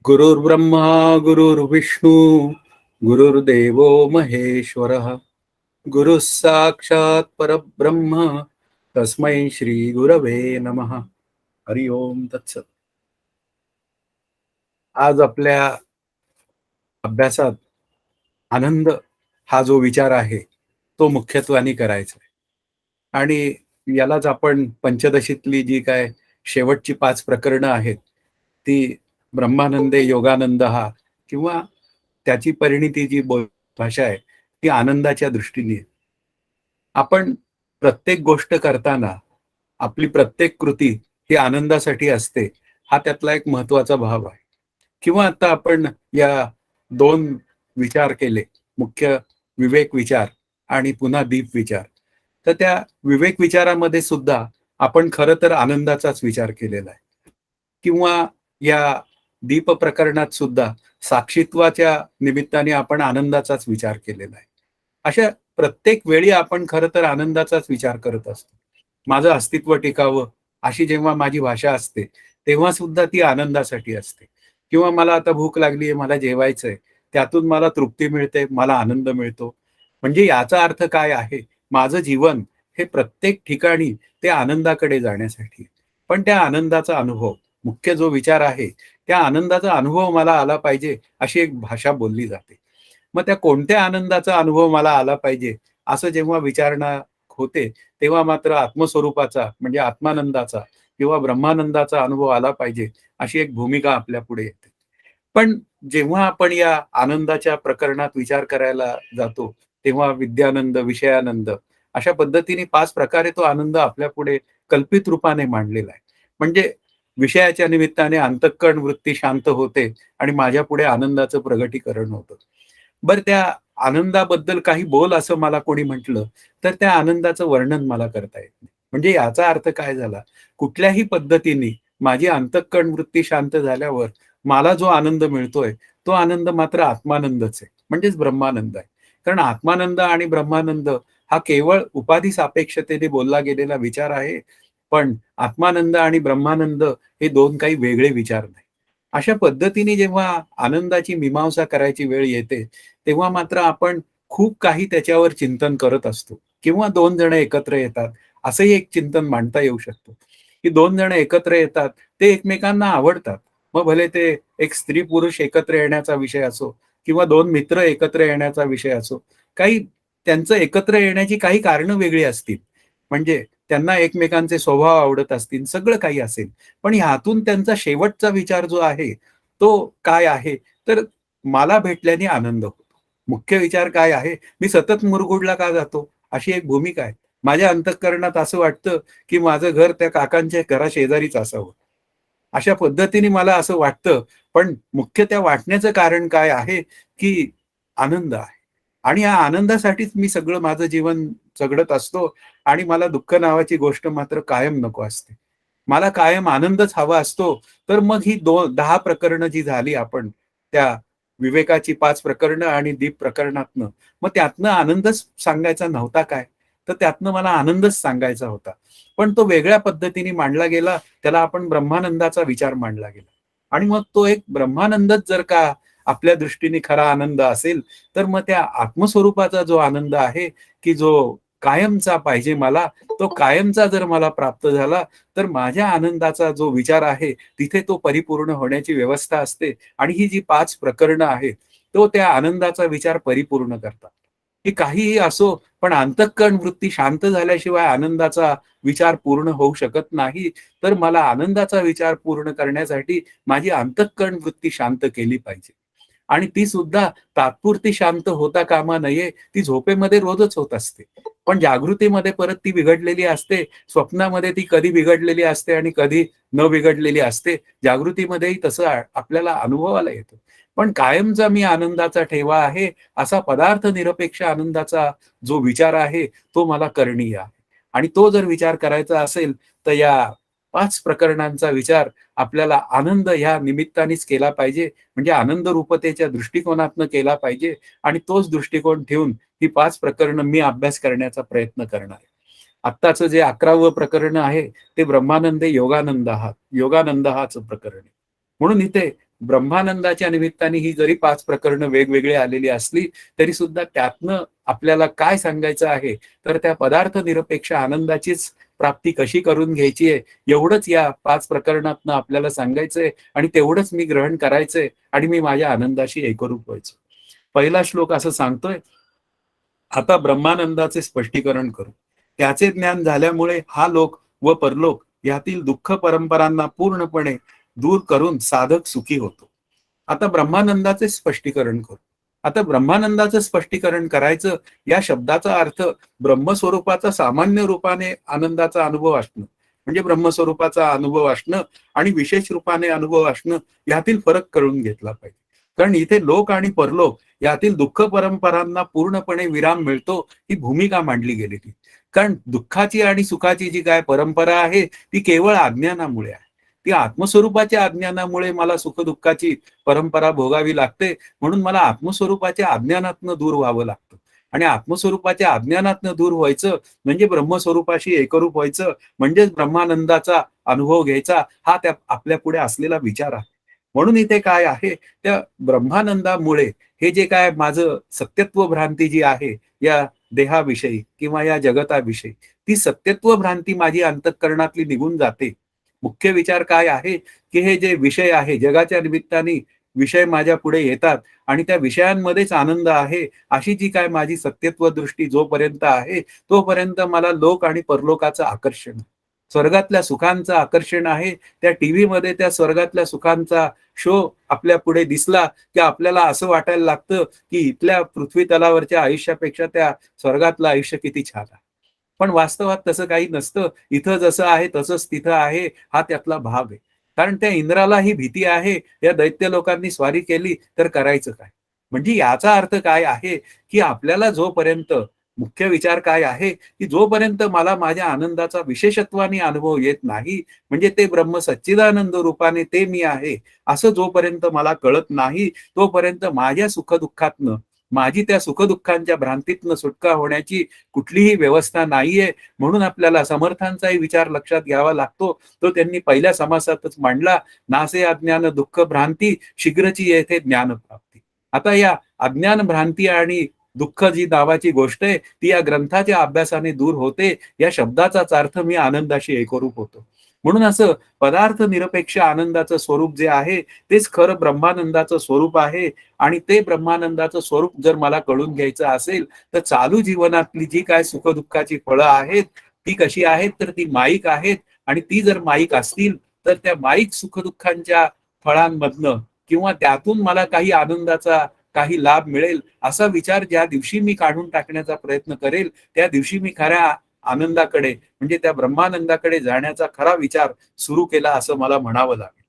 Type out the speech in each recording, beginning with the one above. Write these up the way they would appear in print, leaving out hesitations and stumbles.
गुरुर्ब्रह्मा गुरुर्विष्णू गुरुर्देवो महेश्वरः गुरुः साक्षात् परब्रह्म तस्मै श्री गुरवे नमः. हरि ओम तत्सत. आज आपल्या अभ्यासात आनंद हा जो विचार आहे तो मुख्यत्वाने करायचा आहे. आणि यालाच आपण पंचदशीतली जी काय शेवटची 5 प्रकरणं आहेत ती ब्रह्मानंदे योगानंद हा किंवा त्याची परिणिती जी भाषा आहे ती आनंदाच्या दृष्टीने आहे. आपण प्रत्येक गोष्ट करताना आपली प्रत्येक कृती ही आनंदासाठी असते, हा त्यातला एक महत्वाचा भाव आहे. किंवा आता आपण या 2 विचार केले, मुख्य विवेक विचार आणि पुन्हा दीप विचार. तर त्या विवेक विचारामध्ये सुद्धा आपण खरं तर आनंदाचाच विचार केलेला आहे. किंवा या दीप प्रकरणात सुद्धा साक्षीत्वाच्या निमित्ताने आपण आनंदाचाच विचार केलेला आहे. अशा प्रत्येक वेळी आपण खरं तर आनंदाचाच विचार करत असतो. माझं अस्तित्व टिकावं अशी जेव्हा माझी भाषा असते, तेव्हा सुद्धा ती आनंदासाठी असते. किंवा मला आता भूक लागली आहे, मला जेवायचंय, त्यातून मला तृप्ती मिळते, मला आनंद मिळतो. म्हणजे याचा अर्थ काय आहे? माझं जीवन हे प्रत्येक ठिकाणी ते आनंदाकडे जाण्यासाठी. पण त्या आनंदाचा अनुभव, मुख्य जो विचार आहे, त्या आनंदाचा अनुभव मला आला पाहिजे, अशी एक भाषा बोलली जाते. मग त्या कोणत्या आनंदाचा अनुभव मला आला पाहिजे, असं जेव्हा विचारणा होते, तेव्हा मात्र आत्मस्वरूपाचा म्हणजे आत्मानंदाचा किंवा ब्रह्मानंदाचा अनुभव आला पाहिजे, अशी एक भूमिका आपल्यापुढे येते. पण जेव्हा आपण या आनंदाच्या प्रकरणात विचार करायला जातो, तेव्हा विद्यानंद, विषयानंद अशा पद्धतीने 5 प्रकारे तो आनंद आपल्यापुढे कल्पित रूपाने मांडलेला आहे. म्हणजे विषयाच्या निमित्ताने अंतःकरण वृत्ती शांत होते आणि माझ्यापुढे आनंदाचं प्रगटीकरण होतं. बरं त्या आनंदाबद्दल काही बोल असं मला कोणी म्हटलं, तर त्या आनंदाचं वर्णन मला करता येत नाही. म्हणजे याचा अर्थ काय झाला? कुठल्याही पद्धतीने माझी अंतःकरण वृत्ती शांत झाल्यावर मला जो आनंद मिळतोय, तो आनंद मात्र आत्मानंदच आहे. म्हणजेच ब्रह्मानंद आहे. कारण आत्मानंद आणि ब्रह्मानंद हा केवळ उपाधी सापेक्षतेने बोलला गेलेला विचार आहे. पण आत्मानंद आणि ब्रह्मानंद हे 2 काही वेगळे विचार नाही. अशा पद्धतीने जेव्हा आनंदाची मीमांसा करायची वेळ येते, तेव्हा मात्र आपण खूप काही त्याच्यावर चिंतन करत असतो किंवा 2 जण एकत्र येतात, असंही एक चिंतन मांडता येऊ शकतं, की 2 जण एकत्र येतात, ते एकमेकांना आवडतात. मग भले ते एक स्त्री-पुरुष एकत्र येण्याचा विषय असो किंवा 2 मित्र एकत्र येण्याचा विषय असो, काही त्यांचं एकत्र येण्याची काही कारणं वेगळी असतील. म्हणजे त्यांना एकमेकांचे स्वभाव आवडत असतील, सगळं काही असेल. पण ह्यातून त्यांचा शेवटचा विचार जो आहे, तो काय आहे? तर मला भेटल्याने आनंद होतो. मुख्य विचार काय आहे? मी सतत मुरगुडला का जातो? अशी एक भूमिका आहे. माझ्या अंतःकरणात असं वाटतं, की माझं घर त्या काकांच्या घराशेजारीच असावं. अशा पद्धतीने मला असं वाटतं. पण मुख्य त्या वाटण्याचं कारण काय आहे, की आनंद आहे. आणि या आनंदासाठीच मी सगळं माझं जीवन जगत असतो आणि मला दुःख नावाची गोष्ट मात्र कायम नको असते. मला कायम आनंदच हवा असतो. तर मग ही 10 प्रकरणं जी झाली आपण त्या विवेकाची 5 प्रकरणं आणि दीप प्रकरणातनं, मग त्यातनं आनंदच सांगायचा नव्हता काय? तर त्यातनं मला आनंदच सांगायचा होता. पण तो वेगळ्या पद्धतीने मांडला गेला. त्याला आपण ब्रह्मानंदाचा विचार मांडला गेला. आणि मग तो एक ब्रह्मानंदच जर का आपल्या दृष्टीने खरा आनंद असेल, तर मग त्या आत्मस्वरूपाचा जो आनंद आहे, की जो कायमचा पाहिजे मला, तो कायमचा जर मला प्राप्त झाला, तर माझ्या आनंदाचा जो विचार आहे, तिथे तो परिपूर्ण होण्याची व्यवस्था असते. आणि ही जी 5 प्रकरणं आहेत, तो त्या आनंदाचा विचार परिपूर्ण करतात. की काहीही असो, पण अंतःकरण वृत्ती शांत झाल्याशिवाय आनंदाचा विचार पूर्ण होऊ शकत नाही. तर मला आनंदाचा विचार पूर्ण करण्यासाठी माझी अंतःकरण वृत्ती शांत केली पाहिजे. आणि ती सुद्धा तात्पुरती शांत होता कामा नये. ती झोपेमध्ये रोजच होत असते. पण जागृतीमध्ये परत ती बिघडलेली असते. स्वप्नामध्ये ती कधी बिघडलेली असते आणि कधी न बिघडलेली असते. जागृतीमध्येही तसं आपल्याला अनुभवाला येतं. पण कायमचा मी आनंदाचा ठेवा आहे, असा पदार्थ निरपेक्ष आनंदाचा जो विचार आहे, तो मला करणीय आहे. आणि तो जर विचार करायचा असेल, तर या 5 प्रकरणांचा विचार आपल्याला आनंद ह्या निमित्तानेच केला पाहिजे. म्हणजे आनंद रूपतेच्या दृष्टिकोनातनं केला पाहिजे आणि तोच दृष्टिकोन ठेवून ही 5 प्रकरणं मी अभ्यास करण्याचा प्रयत्न करणार आहे. आत्ताचं जे 11वं प्रकरण आहे, ते ब्रह्मानंदे योगानंद योगानंद हाच प्रकरण आहे. म्हणून इथे ब्रह्मानंदाच्या निमित्ताने ही जरी 5 प्रकरणं वेगवेगळी आलेली असली, तरी सुद्धा त्यातनं आपल्याला काय सांगायचं आहे, तर त्या पदार्थ निरपेक्ष आनंदाचीच प्राप्ती कशी करून घ्यायची आहे, एवढंच या 5 प्रकरणातनं आपल्याला सांगायचंय आणि तेवढंच मी ग्रहण करायचंय आणि मी माझ्या आनंदाशी एकरूप व्हायचं. पहिला श्लोक असं सांगतोय, आता ब्रह्मानंदाचे स्पष्टीकरण करू. त्याचे ज्ञान झाल्यामुळे हा लोक व परलोक यातील दुःख परंपरांना पूर्णपणे दूर करून साधक सुखी होतो. आता ब्रह्मानंदाचे स्पष्टीकरण करू. आता ब्रह्मानंदाचं स्पष्टीकरण करायचं या शब्दाचा अर्थ ब्रह्मस्वरूपाचा सामान्य रूपाने आनंदाचा अनुभव असणं, म्हणजे ब्रह्मस्वरूपाचा अनुभव असणं आणि विशेष रूपाने अनुभव असणं यातील फरक कळून घेतला पाहिजे. कारण इथे लोक आणि परलोक यातील दुःख परंपरांना पूर्णपणे विराम मिळतो ही भूमिका मांडली गेलेली. कारण दुःखाची आणि सुखाची जी काय परंपरा आहे ती केवळ अज्ञानामुळे आहे. ती आत्मस्वरूपाच्या अज्ञानामुळे मला सुखदुःखाची परंपरा भोगावी लागते. म्हणून मला आत्मस्वरूपाच्या अज्ञानातनं दूर व्हावं लागतं आणि आत्मस्वरूपाच्या अज्ञानातनं दूर व्हायचं म्हणजे ब्रह्मस्वरूपाशी एकरूप व्हायचं, म्हणजेच ब्रह्मानंदाचा अनुभव घ्यायचा, हा त्या आपल्या पुढे असलेला विचार आहे. म्हणून इथे काय आहे, त्या ब्रह्मानंदामुळे हे जे काय माझं सत्यत्व भ्रांती जी आहे या देहाविषयी किंवा या जगताविषयी, ती सत्यत्व भ्रांती माझी अंतःकरणातली निघून जाते. मुख्य विचार काय आहे, की हे जे विषय आहे, जगाच्या निमित्ताने विषय माझ्या पुढे येतात आणि त्या विषयांमध्येच आनंद आहे, अशी जी काय माझी सत्यत्व दृष्टी जोपर्यंत आहे, तोपर्यंत मला लोक आणि परलोकाचं आकर्षण, स्वर्गातल्या सुखांचं आकर्षण आहे. त्या टीव्हीमध्ये त्या स्वर्गातल्या सुखांचा शो आपल्या पुढे दिसला, की आपल्याला असं वाटायला लागतं, की इथल्या पृथ्वी तलावरच्या आयुष्यापेक्षा त्या स्वर्गातलं आयुष्य किती छान आहे. पण वास्तवात तसं काही नसतं. इथं जसं आहे तसंच तिथं आहे, हा त्यातला भाग आहे. कारण त्या इंद्राला ही भीती आहे, या दैत्य लोकांनी स्वारी केली तर करायचं काय? म्हणजे याचा अर्थ काय आहे, की आपल्याला जोपर्यंत मुख्य विचार काय आहे, की जोपर्यंत मला माझ्या आनंदाचा विशेषत्वाने अनुभव येत नाही, म्हणजे ते ब्रह्म सच्चिदानंद रूपाने ते मी आहे, असं जोपर्यंत मला कळत नाही, तोपर्यंत माझ्या सुखदुःखातनं, माझी त्या सुखदुःखांच्या भ्रांतीतनं सुटका होण्याची कुठलीही व्यवस्था नाहीये. म्हणून आपल्याला समर्थांचाही विचार लक्षात घ्यावा लागतो. तो त्यांनी पहिल्या समासातच मांडला, नासे अज्ञान दुःख भ्रांती शीघ्रची येथे ज्ञानप्राप्ती. आता या अज्ञान भ्रांती आणि दुःख जी नावाची गोष्ट आहे ती या ग्रंथाच्या अभ्यासाने दूर होते. या शब्दाचाच अर्थ मी आनंदाशी एकरूप होतो. म्हणून असं पदार्थ निरपेक्ष आनंदाचं स्वरूप जे आहे तेच खरं ब्रह्मानंदाचं स्वरूप आहे आणि ते ब्रह्मानंदाचं स्वरूप जर मला कळून घ्यायचं असेल तर चालू जीवनातली जी काय सुखदुःखाची फळं आहेत ती कशी आहेत, तर ती माईक आहेत आणि ती जर माईक असतील तर त्या माईक सुखदुःखांच्या फळांमधनं किंवा त्यातून मला काही आनंदाचा काही लाभ मिळेल असा विचार ज्या दिवशी मी काढून टाकण्याचा प्रयत्न करेल त्या दिवशी मी खऱ्या आनंदाकडे म्हणजे त्या ब्रह्मानंदाकडे जाण्याचा खरा विचार सुरू केला असं मला म्हणावं लागेल.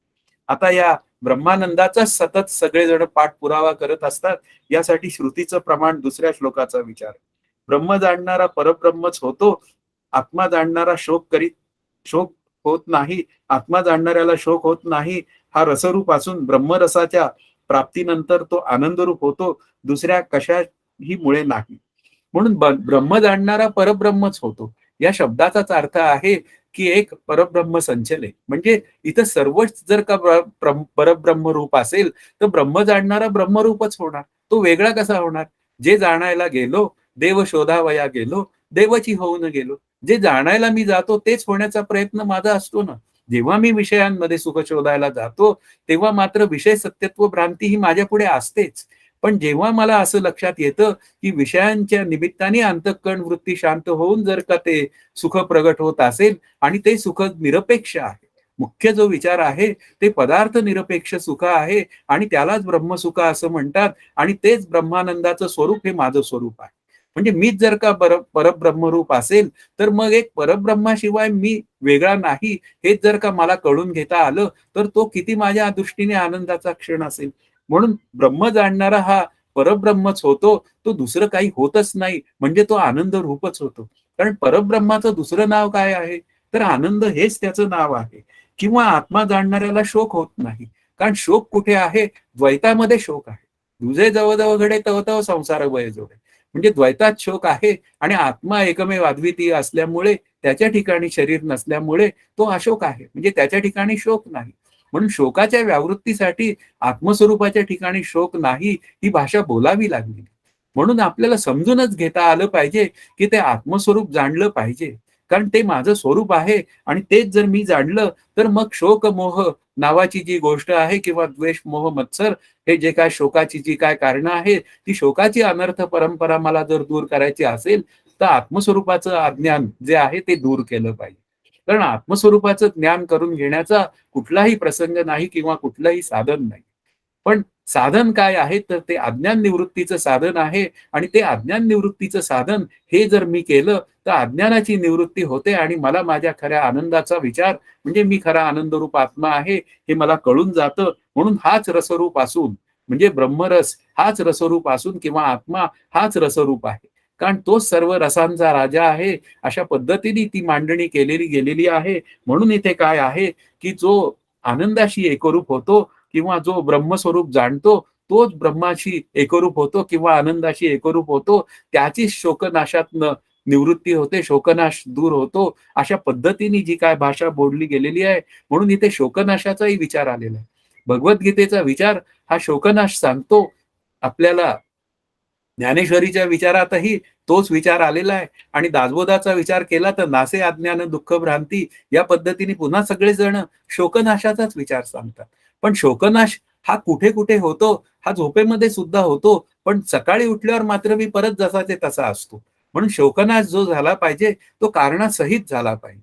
आता या ब्रह्मानंदाचा सतत सगळेजण पाठपुरावा करत असतात. यासाठी श्रुतीचं प्रमाण दुसऱ्या श्लोकाचा विचार. ब्रह्म जाणणारा परब्रह्मच होतो. आत्मा जाणणारा शोक होत नाही. आत्मा जाणणाऱ्याला शोक होत नाही. हा रसरूप असून ब्रह्मरसाच्या प्राप्तीनंतर तो आनंदरूप होतो. दुसऱ्या कशाही मुळे नाही. म्हणून ब्रह्म जाणणारा परब्रह्मच होतो. या शब्दाचाच अर्थ आहे की एक परब्रह्म संचल आहे. म्हणजे इथं सर्वच जर का परब्रह्म रूप असेल तर ब्रह्म जाणणारा ब्रह्मरूपच होणार. तो वेगळा कसा होणार? जे जाणायला गेलो देव शोधावया गेलो, देवची होऊन गेलो. जे जाणायला मी जातो तेच होण्याचा प्रयत्न माझा असतो ना. जेव्हा मी विषयांमध्ये सुख शोधायला जातो तेव्हा मात्र विषय सत्यत्व भ्रांती ही माझ्या पुढे असतेच. पण जेव्हा मला असं लक्षात येतं की विषयांच्या निमित्ताने अंतःकरण वृत्ती शांत होऊन जर का ते सुख प्रगट होत असेल आणि ते सुख निरपेक्ष आहे, मुख्य जो विचार आहे ते पदार्थ निरपेक्ष सुख आहे आणि त्यालाच ब्रह्मसुख असं म्हणतात आणि तेच ब्रह्मानंदाचं स्वरूप हे माझं स्वरूप आहे. म्हणजे मीच जर का परब्रह्मरूप असेल तर मग एक परब्रह्माशिवाय मी वेगळा नाही हेच जर का मला कळून घेता आलं तर तो किती माझ्या दृष्टीने आनंदाचा क्षण असेल. म्हणून ब्रह्म जाणणारा हा परब्रह्मच होतो. तो दुसरं काही होतच नाही. म्हणजे तो आनंद रूपच होतो. कारण परब्रह्माचं दुसरं नाव काय आहे? तर आनंद हेच त्याचं नाव आहे. किंवा आत्मा जाणणाऱ्याला शोक होत नाही. कारण शोक कुठे आहे? द्वैतामध्ये शोक आहे. तुझे जवळ घडे तव तव संसार वय जोडे. म्हणजे द्वैतात शोक आहे आणि आत्मा एकमेव अद्वितीय असल्यामुळे त्याच्या ठिकाणी शरीर नसल्यामुळे तो अशोक आहे. म्हणजे त्याच्या ठिकाणी शोक नाही. म्हणून शोकाच्या व्यावृत्तीसाठी आत्मस्वरूपाच्या ठिकाणी शोक नाही, ही भाषा बोलावी लागली. म्हणून आपल्याला समजूनच घेता आलं पाहिजे, की ते आत्मस्वरूप जाणलं पाहिजे. कारण ते माझं स्वरूप आहे आणि तेच जर मी जाणलं, तर मग शोक, मोह नावाची जी गोष्ट आहे किंवा द्वेष, मोह, मत्सर हे जे काय शोकाची जी काय कारणं आहेत, ती शोकाची अनर्थ परंपरा मला जर दूर करायची असेल, तर आत्मस्वरूपाचं अज्ञान जे आहे ते दूर केलं पाहिजे. कारण आत्मस्वरूपाचं ज्ञान करून घेण्याचा कुठलाही प्रसंग नाही किंवा कुठलंही साधन नाही. पण साधन काय आहे, तर ते अज्ञान निवृत्तीचं साधन आहे आणि ते अज्ञान निवृत्तीचं साधन हे जर मी केलं, तर अज्ञानाची निवृत्ती होते आणि मला माझ्या खऱ्या आनंदाचा विचार म्हणजे मी खरा आनंदरूप आत्मा आहे, हे मला कळून जातं. म्हणून हाच रसरूप असून म्हणजे ब्रह्मरस हाच रसरूप असून किंवा आत्मा हाच रसरूप आहे. कारण तोच सर्व रसांचा राजा आहे. अशा पद्धतीने ती मांडणी केलेली गेलेली आहे. म्हणून इथे काय आहे, की जो आनंदाशी एकरूप होतो किंवा जो ब्रह्मस्वरूप जाणतो, तोच ब्रह्माशी एकरूप होतो किंवा आनंदाशी एकरूप होतो. त्याचीच शोकनाशातनं निवृत्ती होते, शोकनाश दूर होतो. अशा पद्धतीने जी काय भाषा बोलली गेलेली आहे, म्हणून इथे शोकनाशाचाही विचार आलेला आहे. भगवद्गीतेचा विचार हा शोकनाश सांगतो. आपल्याला ज्ञानेश्वरीच्या विचारातही तोच विचार आलेला आहे आणि दासबोधाचा विचार केला तर नासे अज्ञान दुःख भ्रांती या पद्धतीने पुन्हा सगळेजण शोकनाशाचाच विचार सांगतात. पण शोकनाश हा कुठे कुठे होतो, हा झोपेमध्ये सुद्धा होतो, पण सकाळी उठल्यावर मात्र मी परत जसाचे तसा असतो. म्हणून शोकनाश जो झाला पाहिजे तो कारणासहित झाला पाहिजे.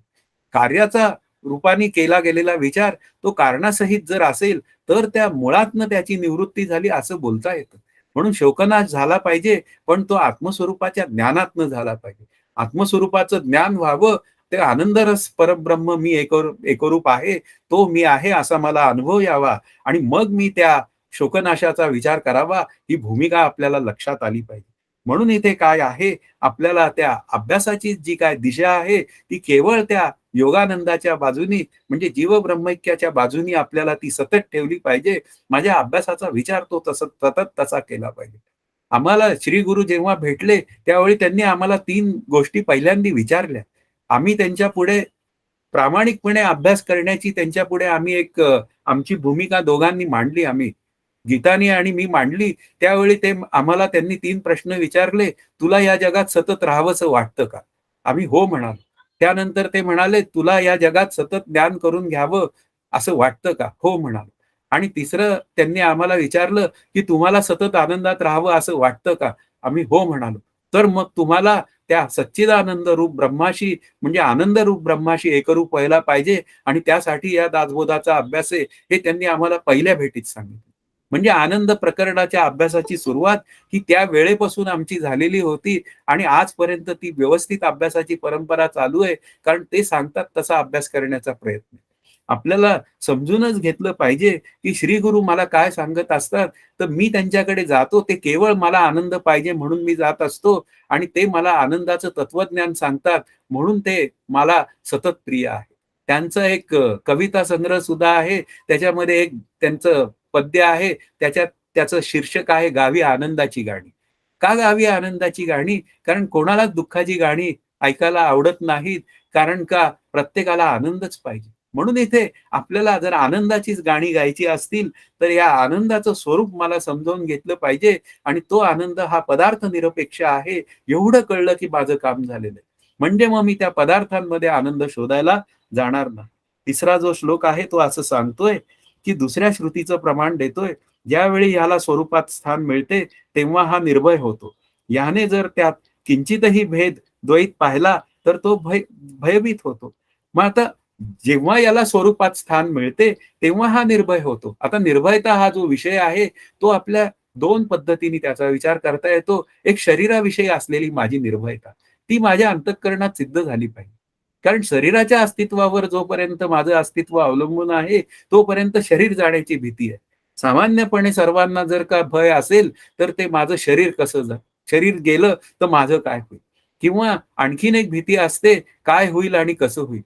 कार्याचा रूपाने केला गेलेला विचार तो कारणासहित जर असेल तर त्या मुळातनं त्याची निवृत्ती झाली असं बोलता येतं. म्हणून शोकनाश झाला पाहिजे, पण तो आत्मस्वरूपाच्या ज्ञानातनं झाला पाहिजे. आत्मस्वरूपाचं ज्ञान व्हावं, ते आनंदरस परब्रह्म मी एकरूप आहे, तो मी आहे असा मला अनुभव यावा आणि मग मी त्या शोकनाशाचा विचार करावा, ही भूमिका आपल्याला लक्षात आली पाहिजे. म्हणून इथे काय आहे, आपल्याला त्या अभ्यासाची जी काय दिशा आहे, ती केवळ त्या योगानंदाच्या बाजूनी म्हणजे जीव ब्रह्मैक्याच्या बाजूनी आपल्याला ती सतत ठेवली पाहिजे. माझ्या अभ्यासाचा विचार तो सतत तसा केला पाहिजे. आम्हाला श्री गुरु जेव्हा भेटले, त्यावेळी त्यांनी आम्हाला 3 गोष्टी पहिल्यांदा विचारल्या. आम्ही त्यांच्या पुढे प्रामाणिकपणे अभ्यास करण्याची त्यांच्यापुढे आम्ही एक आमची भूमिका दोघांनी मांडली आम्ही. गीतानी आणि मी मांडली. त्यावेळी ते आम्हाला त्यांनी 3 प्रश्न विचारले. "तुला या जगात सतत राहावंसं वाटतं का?" आम्ही हो म्हणालो. त्यानंतर ते म्हणाले, "तुला या जगात सतत ज्ञान करून घ्यावं असं वाटतं का?" हो म्हणालो. आणि तिसरं त्यांनी आम्हाला विचारलं, की "तुम्हाला सतत आनंदात राहावं असं वाटतं का?" आम्ही हो म्हणालो. "तर मग तुम्हाला त्या सच्चिदानंद रूप ब्रह्माशी म्हणजे आनंदरूप ब्रह्माशी एकरूप व्हायला पाहिजे आणि त्यासाठी या दासबोधाचा अभ्यास आहे, हे त्यांनी आम्हाला पहिल्या भेटीत सांगितलं. म्हणजे आनंद प्रकरणाच्या अभ्यासाची सुरुवात ही त्या वेळेपासून आमची झालेली होती आणि आजपर्यंत ती व्यवस्थित अभ्यासाची परंपरा चालू आहे. कारण ते सांगतात तसा अभ्यास करण्याचा प्रयत्न. आपल्याला समजूनच घेतलं पाहिजे, की श्री गुरु मला काय सांगत असतात, तर मी त्यांच्याकडे जातो ते केवळ मला आनंद पाहिजे म्हणून मी जात असतो आणि ते मला आनंदाचं तत्वज्ञान सांगतात म्हणून ते मला सतत प्रिय आहे. त्यांचं एक कविता संग्रह सुद्धा आहे. त्याच्यामध्ये एक त्यांचं पद्य आहे. त्याच्यात त्याचं शीर्षक आहे गावी आनंदाची गाणी. का गावी आनंदाची गाणी? कारण कोणालाच दुःखाची गाणी ऐकायला आवडत नाहीत. कारण का प्रत्येकाला आनंदच पाहिजे. म्हणून इथे आपल्याला जर आनंदाचीच गाणी गायची असतील, तर या आनंदाचं स्वरूप मला समजावून घेतलं पाहिजे आणि तो आनंद हा पदार्थ निरपेक्ष आहे, एवढं कळलं की माझं काम झालेलं आहे. म्हणजे मग मी त्या पदार्थांमध्ये आनंद शोधायला जाणार नाही. तिसरा जो श्लोक आहे तो असं सांगतोय, की दुसऱ्या श्रुतीचं प्रमाण देतोय, ज्यावेळी ह्याला स्वरूपात स्थान मिळते, तेव्हा हा निर्भय होतो. याने जर त्यात किंचितही भेद द्वैत पाहिला, तर तो भयभीत होतो. मग आता जेव्हा याला स्वरूपात स्थान मिळते, तेव्हा हा निर्भय होतो. आता निर्भयता हा जो विषय आहे, तो आपल्या 2 पद्धतीने त्याचा विचार करता येतो. एक शरीराविषयी असलेली माझी निर्भयता, ती माझ्या अंतःकरणात सिद्ध झाली पाहिजे. कारण शरीराच्या अस्तित्वावर जोपर्यंत माझं अस्तित्व अवलंबून आहे, तोपर्यंत शरीर जाण्याची भीती आहे. सामान्यपणे सर्वांना जर का भय असेल, तर ते माझं शरीर कसं शरीर गेलं तर माझं काय होईल? किंवा आणखीन एक भीती असते, काय होईल आणि कसं होईल?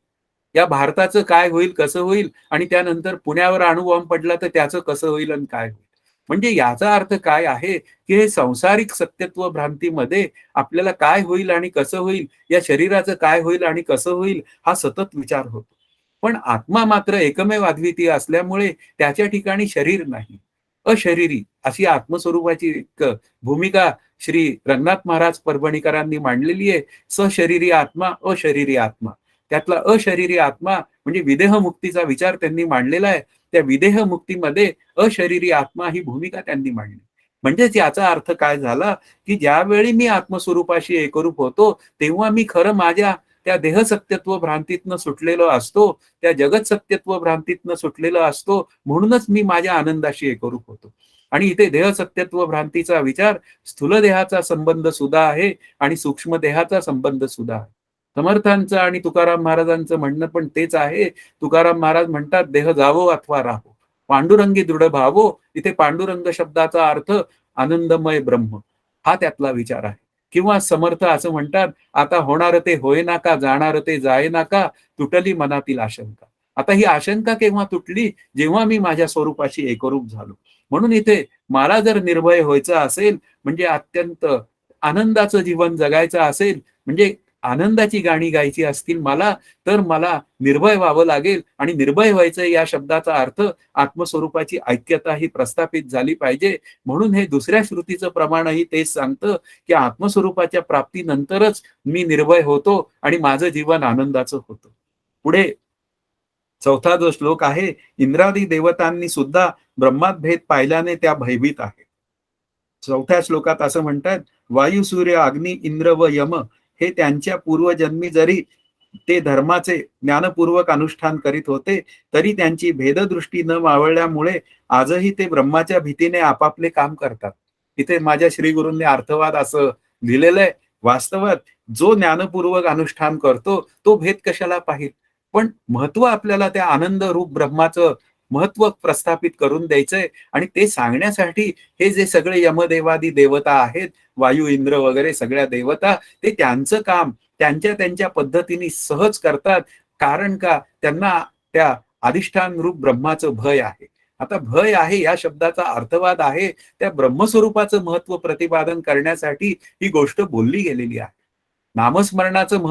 या भारताचं काय होईल, कसं होईल आणि त्यानंतर पुण्यावर अणुबॉम्ब पडला तर त्याचं कसं होईल आणि काय होईल? म्हणजे याचा अर्थ काय आहे, की हे सांसारिक सत्यत्व भ्रांतीमध्ये आपल्याला काय होईल आणि कसं होईल, या शरीराचं काय होईल आणि कसं होईल, हा सतत विचार होतो. पण आत्मा मात्र एकमेव अद्वितीय असल्यामुळे त्याच्या ठिकाणी शरीर नाही. अशरीरी अशी आत्मस्वरूपाची एक भूमिका श्री रंगनाथ महाराज परभणीकरांनी मांडलेली आहे. सशरीरी आत्मा, अशरीरी आत्मा. त्यातला अशरीरी आत्मा म्हणजे विदेह मुक्तीचा विचार त्यांनी मांडलेला आहे. त्या विदेह मुक्तीमध्ये अशरीरी आत्मा ही भूमिका त्यांनी मांडली. म्हणजेच याचा अर्थ काय झाला, की ज्यावेळी मी आत्मस्वरूपाशी एकरूप होतो, तेव्हा मी खरं माझ्या त्या देहसत्यत्व भ्रांतीतनं सुटलेलो असतो, त्या जगत सत्यत्व भ्रांतीतनं सुटलेलो असतो, म्हणूनच मी माझ्या आनंदाशी एकरूप होतो. आणि इथे देहसत्यत्व भ्रांतीचा विचार स्थूल देहाचा संबंध सुद्धा आहे आणि सूक्ष्म देहाचा संबंध सुद्धा आहे. समर्थांचं आणि तुकाराम महाराजांचं म्हणणं पण तेच आहे. तुकाराम महाराज म्हणतात, देह जावो अथवा राहो, पांडुरंगी दृढ भावो. इथे पांडुरंग शब्दाचा अर्थ आनंदमय ब्रह्म हा त्यातला विचार आहे. किंवा समर्थ असं म्हणतात, आता होणार ते होईना का, जाणार ते जाईना का, तुटली मनातील आशंका. आता ही आशंका केव्हा तुटली, जेव्हा मी माझ्या स्वरूपाशी एकरूप झालो. म्हणून इथे मला जर निर्भय व्हायचं असेल, म्हणजे अत्यंत आनंदाचं जीवन जगायचं असेल, म्हणजे आनंदाची गाणी गायची असतील मला, तर मला निर्भय व्हावं लागेल. आणि निर्भय व्हायचं या शब्दाचा अर्थ आत्मस्वरूपाची ऐक्यता ही प्रस्थापित झाली पाहिजे. म्हणून हे दुसऱ्या श्रुतीचं प्रमाणही तेच सांगतं, की आत्मस्वरूपाच्या प्राप्तीनंतरच मी निर्भय होतो आणि माझं जीवन आनंदाचं होतं. पुढे चौथा जो श्लोक आहे, इंद्रादी देवतांनी सुद्धा ब्रह्मात भेद पाहिल्याने त्या भयभीत आहेत. चौथ्या श्लोकात असं म्हणतात, वायू सूर्य अग्नी इंद्र व यम हे त्यांच्या पूर्वजन्मी जरी ते धर्माचे ज्ञानपूर्वक अनुष्ठान करीत होते, तरी त्यांची भेददृष्टी न मावळल्यामुळे आजही ते ब्रह्माच्या भीतीने आपापले काम करतात. इथे माझ्या श्रीगुरूंनी अर्थवाद असं लिहिलेलं आहे, वास्तवात जो ज्ञानपूर्वक अनुष्ठान करतो तो भेद कशाला पाहिल, पण महत्व आपल्याला त्या आनंद रूप ब्रह्माचं महत्व प्रस्थापित करून द्यायचंय. आणि ते सांगण्यासाठी हे जे सगळे यमदेवादी देवता आहेत, वायू इंद्र वगैरे सगळ्या देवता, ते त्यांचं काम त्यांच्या त्यांच्या पद्धतीने सहज करतात. कारण का, त्यांना त्या अधिष्ठान रूप ब्रह्माचं भय आहे. आता भय आहे या शब्दाचा अर्थवाद आहे त्या ब्रह्मस्वरूपाचं महत्व प्रतिपादन करण्यासाठी ही गोष्ट बोलली गेलेली आहे. नामस्मरणाचं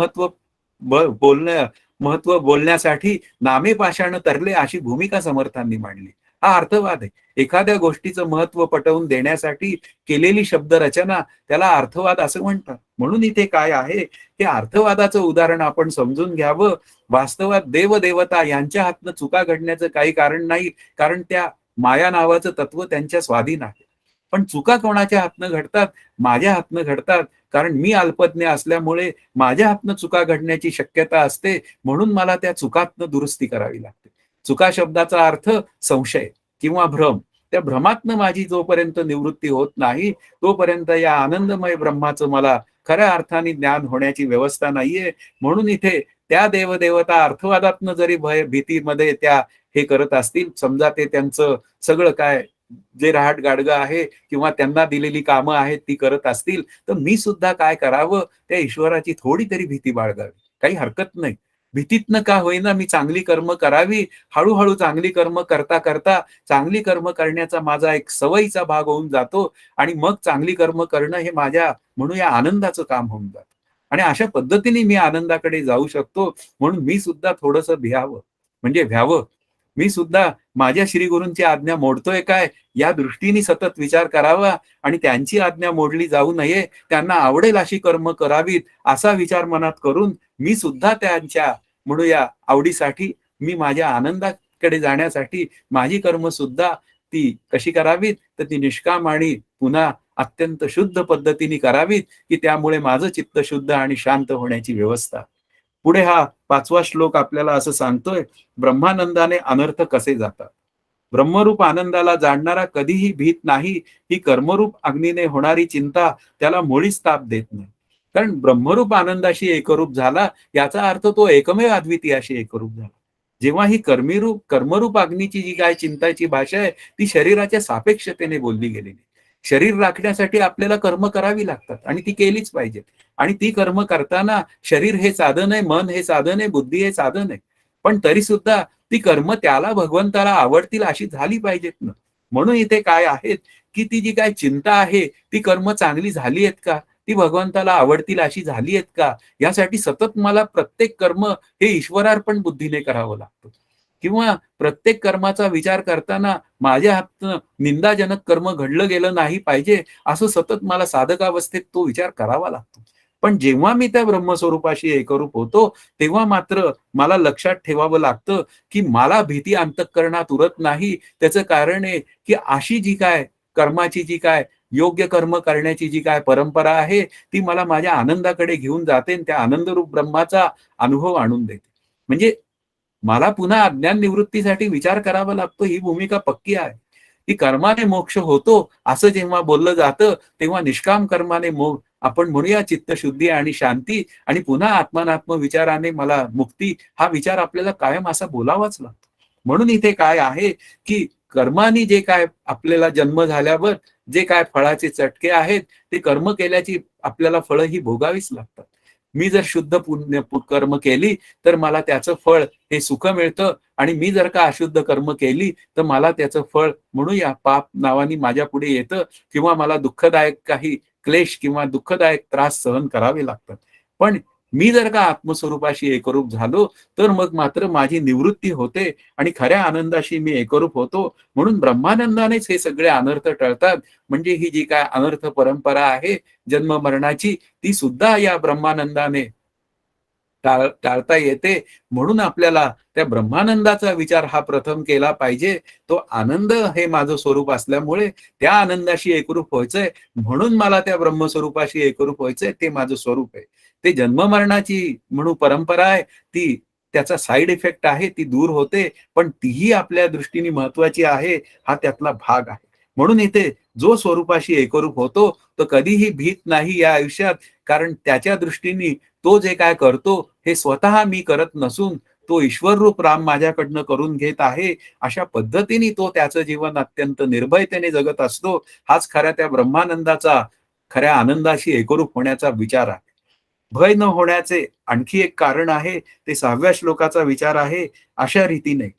महत्व बोलण्यासाठी नामे पाषाण तरले अशी भूमिका समर्थांनी मांडली. हा अर्थवाद आहे. एखाद्या गोष्टीचं महत्व पटवून देण्यासाठी केलेली शब्दरचना त्याला अर्थवाद असं म्हणतात. म्हणून इथे काय आहे, हे अर्थवादाचं उदाहरण आपण समजून घ्यावं. वास्तवात देवदेवता यांच्या हातनं चुका घडण्याचं काही कारण नाही, कारण त्या माया नावाचं तत्व त्यांच्या स्वाधीन आहे. पण चुका कोणाच्या हातनं घडतात, माझ्या हातनं घडतात. कारण मी अल्पज्ञ असल्यामुळे माझ्या हातनं चुका घडण्याची शक्यता असते, म्हणून मला त्या चुकातनं दुरुस्ती करावी लागते. चुका शब्दाचा अर्थ संशय किंवा भ्रम. त्या भ्रमातनं माझी जोपर्यंत निवृत्ती होत नाही, तोपर्यंत या आनंदमय ब्रह्माचं मला खऱ्या अर्थाने ज्ञान होण्याची व्यवस्था नाहीये. म्हणून इथे त्या देवदेवता अर्थवादातनं जरी भीतीमध्ये त्या हे करत असतील, समजा ते त्यांचं सगळं काय जे रहाट गाडगं आहे किंवा त्यांना दिलेली कामं आहेत ती करत असतील, तर मी सुद्धा काय करावं, त्या ईश्वराची थोडी तरी भीती बाळगावी. काही हरकत नाही. भीतीतनं का होईना मी चांगली कर्म करावी. हळूहळू चांगली कर्म करता करता चांगली कर्म करण्याचा माझा एक सवयीचा भाग होऊन जातो आणि मग चांगली कर्म करणं हे माझ्या म्हणूया आनंदाचं काम होऊन जातं. आणि अशा पद्धतीने मी आनंदाकडे जाऊ शकतो. म्हणून मी सुद्धा थोडंसं भ्यावं, म्हणजे भ्यावं. मी सुद्धा माझ्या श्रीगुरूंची आज्ञा मोडतोय काय, या दृष्टीने सतत विचार करावा आणि त्यांची आज्ञा मोडली जाऊ नये. त्यांना आवडेल अशी कर्म करावीत असा विचार मनात करून मी सुद्धा त्यांच्या म्हणूया आवडीसाठी, मी माझ्या आनंदाकडे जाण्यासाठी माझी कर्म सुद्धा ती कशी करावीत, तर ती निष्काम आणि पुन्हा अत्यंत शुद्ध पद्धतीने करावीत, की त्यामुळे माझं चित्त शुद्ध आणि शांत होण्याची व्यवस्था. पुढे हा 5वा श्लोक आपल्याला असं सांगतोय, ब्रह्मानंदाने अनर्थ कसे जातात. ब्रह्मरूप आनंदाला जाणणारा कधीही भीत नाही. ही कर्मरूप अग्नीने होणारी चिंता त्याला मुळीच ताप देत नाही. कारण ब्रह्मरूप आनंदाशी एकरूप झाला याचा अर्थ तो एकमेव अद्वितीयाशी एकरूप झाला. जेव्हा ही कर्मरूप अग्नीची जी काय चिंताची भाषा आहे, ती शरीराच्या सापेक्षतेने बोलली गेलेली. शरीर राखण्यासाठी आपल्याला कर्म करावी लागतात आणि ती केलीच पाहिजेत. आणि ती कर्म करताना शरीर हे साधन आहे, मन हे साधन आहे, बुद्धी हे साधन आहे. पण तरी सुद्धा ती कर्म त्याला भगवंताला आवडतील अशी झाली पाहिजेत ना. म्हणून इथे काय आहेत, की ती जी काय चिंता आहे ती कर्म चांगली झाली आहेत का, ती भगवंताला आवडतील अशी झाली आहेत का? यासाठी सतत मला प्रत्येक कर्म हे ईश्वरार्पण बुद्धीने करावं लागतं. किंवा प्रत्येक कर्माचा विचार करताना माझ्या हातनं निंदाजनक कर्म घडलं गेलं नाही पाहिजे, असं सतत मला साधकावस्थेत तो विचार करावा लागतो. पण जेव्हा मी त्या ब्रह्मस्वरूपाशी एकरूप होतो, तेव्हा मात्र मला लक्षात ठेवावं लागतं, की मला भीती अंतःकरणात उरत नाही. त्याचं कारण आहे, की अशी जी काय कर्माची जी काय योग्य कर्म करण्याची जी काय परंपरा आहे, ती मला माझ्या आनंदाकडे घेऊन जाते आणि त्या आनंदरूप ब्रह्माचा अनुभव आणून देते. म्हणजे मला पुन्हा अज्ञान निवृत्तीसाठी विचार करावा लागतो, ही भूमिका पक्की आहे. की कर्माने मोक्ष होतो, असं जेव्हा बोललं जातं, तेव्हा निष्काम कर्माने आपण म्हणूया चित्तशुद्धी आणि शांती आणि पुन्हा आत्मानात्म विचाराने मला मुक्ती, हा विचार आपल्याला कायम असा बोलावाच लागतो. म्हणून इथे काय आहे, की कर्मानी जे काय आपल्याला जन्म झाल्यावर जे काय फळाचे चटके आहेत, ते कर्म केल्याची आपल्याला फळं ही भोगावीच लागतात. मी जर शुद्ध कर्म केली, तर मला त्याचं फळ हे सुख मिळतं आणि मी जर का अशुद्ध कर्म केली, तर मला त्याचं फळ म्हणूया पाप नावाने माझ्यापुढे येतं किंवा मला दुःखदायक काही क्लेश किंवा दुःखदायक त्रास सहन करावे लागतात. पण मी जर का आत्मस्वरूपाशी एकरूप झालो, तर मग मात्र माझी निवृत्ती होते आणि खऱ्या आनंदाशी मी एकरूप होतो. म्हणून ब्रह्मानंदानेच हे सगळे अनर्थ टळतात. म्हणजे ही जी काय अनर्थ परंपरा आहे जन्म मरणाची, ती सुद्धा या ब्रह्मानंदाने टाळता येते. म्हणून आपल्याला त्या ब्रह्मानंदाचा विचार हा प्रथम केला पाहिजे. तो आनंद हे माझं स्वरूप असल्यामुळे त्या आनंदाशी एकरूप व्हायचंय. म्हणून मला त्या ब्रह्मस्वरूपाशी एकरूप व्हायचंय. ते माझं स्वरूप आहे. ते जन्ममरणाची म्हणून परंपरा आहे. ती त्याचा साइड इफेक्ट आहे. ती दूर होते. पण तीही आपल्या दृष्टीने महत्वाची आहे. हा त्यातला भाग आहे. म्हणून इथे जो स्वरूपाशी एकरूप होतो, तो कधीही भीत नाही या आयुष्यात. कारण त्याच्या दृष्टीने तो जे काय करतो, हे स्वतः मी करत नसून तो ईश्वररूप राम माझ्याकडनं करून घेत आहे. अशा पद्धतीने तो त्याचं जीवन अत्यंत निर्भयतेने जगत असतो. हाच खऱ्या त्या ब्रह्मानंदाचा, खऱ्या आनंदाशी एकरूप होण्याचा विचार आहे. भय न होण्याचे आणखी एक कारण आहे, ते 6व्या श्लोकाचा विचार आहे. अशा रीतीने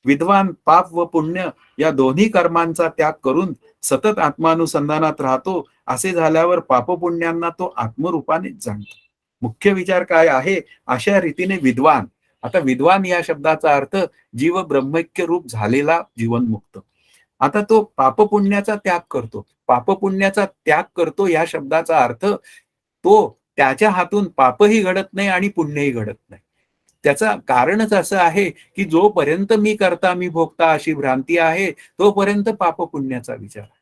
विद्वान पाप व पुण्य या दोन्ही कर्मांचा त्याग करून सतत आत्मानुसंधानात राहतो. असे झाल्यावर पापपुण्यांना तो आत्मरूपानेच जाणतो. मुख्य विचार काय आहे? अशा रीतीने विद्वान. आता विद्वान या शब्दाचा अर्थ जीव ब्रह्मैक्य रूप झालेला जीवनमुक्त. आता तो पापपुण्याचा त्याग करतो. पापपुण्याचा त्याग करतो या शब्दाचा अर्थ तो त्याच्या हातून पापही घडत नाही आणि पुण्यही घडत नाही. त्याचं कारणच असं आहे, की जोपर्यंत मी करता मी भोगता अशी भ्रांती आहे, तोपर्यंत पाप-पुण्याचा विचार आहे.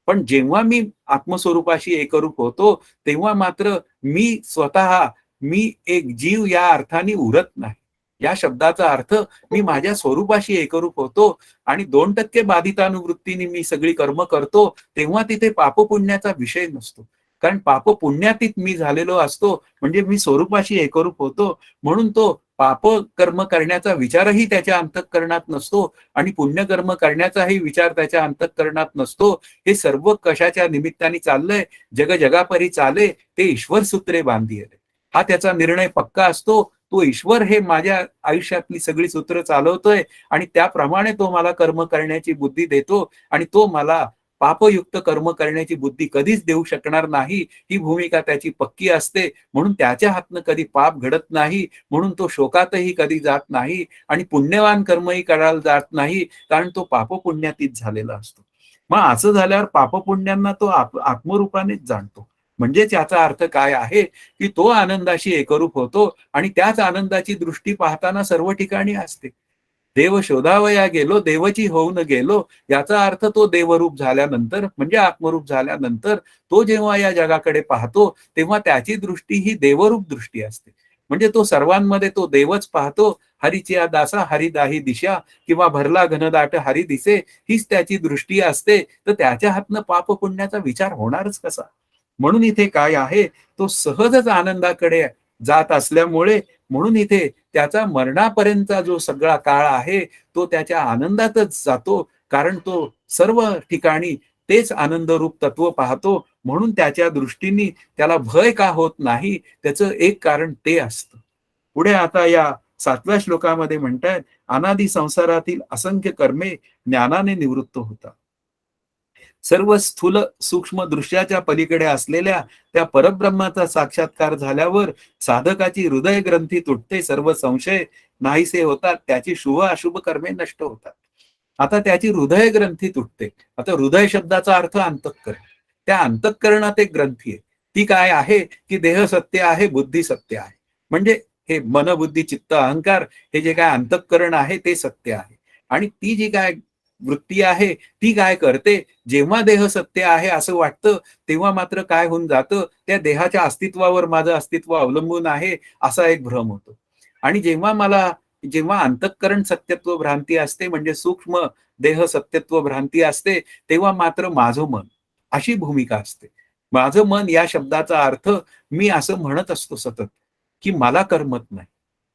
पण जेव्हा मी आत्मस्वरूपाशी एकरूप होतो, तेव्हा मात्र मी एक जीव या अर्थाने उरत नाही. या शब्दाचा अर्थ मी माझ्या स्वरूपाशी एकरूप होतो आणि 2% बाधितानुवृत्तीने मी सगळी कर्म करतो, तेव्हा तिथे पाप-पुण्याचा विषय नसतो. कारण पाप-पुण्यातीत मी झालेलो असतो, म्हणजे मी स्वरूपाशी एकरूप होतो. म्हणून तो पाप कर्म करण्याचा विचारही त्याच्या अंतःकरणात नसतो आणि पुण्यकर्म करण्याचाही विचार त्याच्या अंतःकरणात नसतो. हे सर्व कशाच्या निमित्ताने चाललंय? जगापरी चाले ते ईश्वर सूत्रे बांधिले. हा त्याचा निर्णय पक्का असतो. तो ईश्वर हे माझ्या आयुष्यातली सगळी सूत्र चालवतोय आणि त्याप्रमाणे तो मला कर्म करण्याची बुद्धी देतो आणि तो मला पापयुक्त कर्म करण्याची बुद्धी कधीच देऊ शकणार नाही. ही भूमिका त्याची पक्की असते. म्हणून त्याच्या हातनं कधी पाप घडत नाही. म्हणून तो शोकातही कधी जात नाही आणि पुण्यवान कर्मही करायला जात नाही. कारण तो पापपुण्यातीत झालेला असतो. मग असं झाल्यावर पापपुण्यांना तो आत्मरूपानेच जाणतो. म्हणजेच याचा अर्थ काय आहे, की तो आनंदाशी एकरूप होतो आणि त्याच आनंदाची दृष्टी पाहताना सर्व ठिकाणी असते. देव शोधावया गेलो, देवची होऊन गेलो. याचा अर्थ तो देवरूप झाल्यानंतर म्हणजे आत्मरूप झाल्यानंतर तो जेव्हा या जगाकडे पाहतो, तेव्हा त्याची दृष्टी ही देवरूप दृष्टी असते. म्हणजे तो सर्वांमध्ये तो देवच पाहतो. हरीच्या दासा हरी दाही दिशा किंवा भरला घनदाट हरी दिसे, हीच त्याची दृष्टी असते. तर त्याच्या हातनं पाप पुण्याचा विचार होणारच कसा? म्हणून इथे काय आहे, तो सहजच आनंदाकडे जात असल्यामुळे म्हणून इथे त्याचा मरणापर्यंतचा जो सगळा काळ आहे, तो त्याच्या आनंदातच जातो. कारण तो सर्व ठिकाणी तेच आनंदरूप तत्व पाहतो. म्हणून त्याच्या दृष्टीने त्याला भय का होत नाही, त्याचं एक कारण ते असतं. पुढे आता या 7व्या श्लोकामध्ये म्हणतायत, अनादि संसारातील असंख्य कर्मे ज्ञानाने निवृत्त होतात. सर्व स्थूल सूक्ष्म दृश्याच्या पलीकडे असलेल्या त्या परब्रह्माचा साक्षात्कार झाल्यावर साधकाची हृदय ग्रंथी तुटते, सर्व संशय नाहीसे होतात, त्याची शुभ अशुभ कर्मे नष्ट होतात. आता त्याची हृदय ग्रंथी तुटते. आता हृदय शब्दाचा अर्थ अंतःकरण. त्या अंतःकरणात एक ग्रंथी आहे. ती काय आहे, की देह सत्य आहे, बुद्धी सत्य आहे. म्हणजे हे मन, बुद्धी, चित्त, अहंकार हे जे काय अंतःकरण आहे ते सत्य आहे. आणि ती जी काय वृत्ती आहे ती काय करते, जेव्हा देह सत्य आहे असं वाटतं, तेव्हा मात्र काय होऊन जातं, त्या देहाच्या अस्तित्वावर माझं अस्तित्व अवलंबून आहे असा एक भ्रम होतो. आणि जेव्हा अंतःकरण सत्यत्व भ्रांती असते, म्हणजे सूक्ष्म देह सत्यत्व भ्रांती असते, तेव्हा मात्र माझं मन अशी भूमिका असते. माझं मन या शब्दाचा अर्थ मी असं म्हणत असतो सतत, की मला करमत नाही.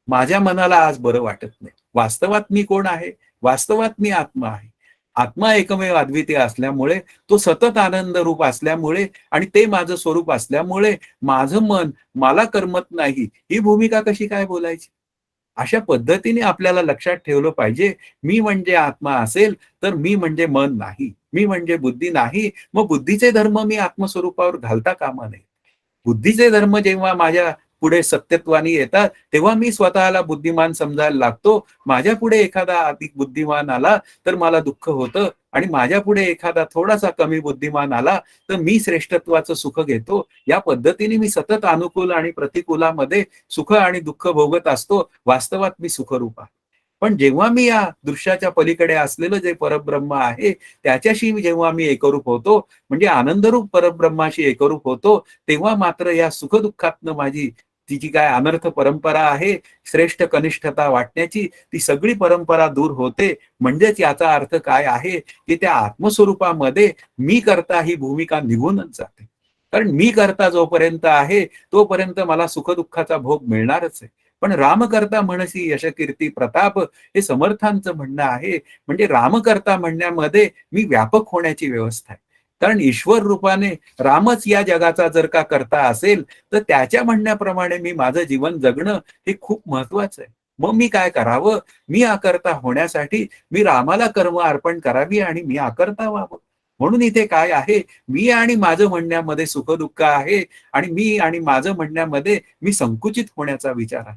माझ्या मनाला आज बरं वाटत नाही. वास्तवात मी कोण आहे? वास्तवात मी आत्मा आहे. आत्मा एकमेव अद्वितीय असल्यामुळे, तो सतत आनंद रूप असल्यामुळे आणि ते माझं स्वरूप असल्यामुळे माझं मन मला करमत नाही, ही भूमिका कशी काय बोलायची? अशा पद्धतीने आपल्याला लक्षात ठेवलं पाहिजे. मी म्हणजे आत्मा असेल, तर मी म्हणजे मन नाही. मी म्हणजे बुद्धी नाही. मग बुद्धीचे धर्म मी आत्मस्वरूपावर घालता कामा नये. बुद्धीचे धर्म जेव्हा माझ्या पुढे सत्यत्वानी येतात, तेव्हा मी स्वतःला बुद्धिमान समजायला लागतो. माझ्या पुढे एखादा अधिक बुद्धिमान आला, तर मला दुःख होतं आणि माझ्या पुढे एखादा थोडासा कमी बुद्धिमान आला, तर मी श्रेष्ठत्वाचं सुख घेतो. या पद्धतीने मी सतत अनुकूल आणि प्रतिकूलामध्ये सुख आणि दुःख भोगत असतो. वास्तवात मी सुखरूप आहे. पण जेव्हा मी या दृश्याच्या पलीकडे असलेलं जे परब्रह्म आहे, त्याच्याशी जेव्हा मी एकरूप होतो, म्हणजे आनंदरूप परब्रह्माशी एकरूप होतो, तेव्हा मात्र या सुखदुःखातनं माझी ती जी काय अनर्थ परंपरा आहे, श्रेष्ठ कनिष्ठता वाटण्याची, ती सगळी परंपरा दूर होते. म्हणजेच याचा अर्थ काय आहे, की त्या आत्मस्वरूपामध्ये मी करता ही भूमिका निघूनच जाते. कारण मी करता जोपर्यंत आहे, तोपर्यंत मला सुखदुःखाचा भोग मिळणारच आहे. पण रामकर्ता म्हणसी यश कीर्ती प्रताप, हे समर्थांचं म्हणणं आहे. म्हणजे रामकर्ता म्हणण्यामध्ये मी व्यापक होण्याची व्यवस्था आहे. कारण ईश्वर रूपाने रामच या जगाचा जर का करता असेल, तर त्याच्या म्हणण्याप्रमाणे मी माझं जीवन जगणं हे खूप महत्वाचं आहे. मग मी काय करावं? मी अकर्ता होण्यासाठी मी रामाला कर्म अर्पण करावी आणि मी अकर्ता व्हावं. म्हणून इथे काय आहे, मी आणि माझं म्हणण्यामध्ये सुखदुःख आहे आणि मी आणि माझं म्हणण्यामध्ये मी संकुचित होण्याचा विचार आहे.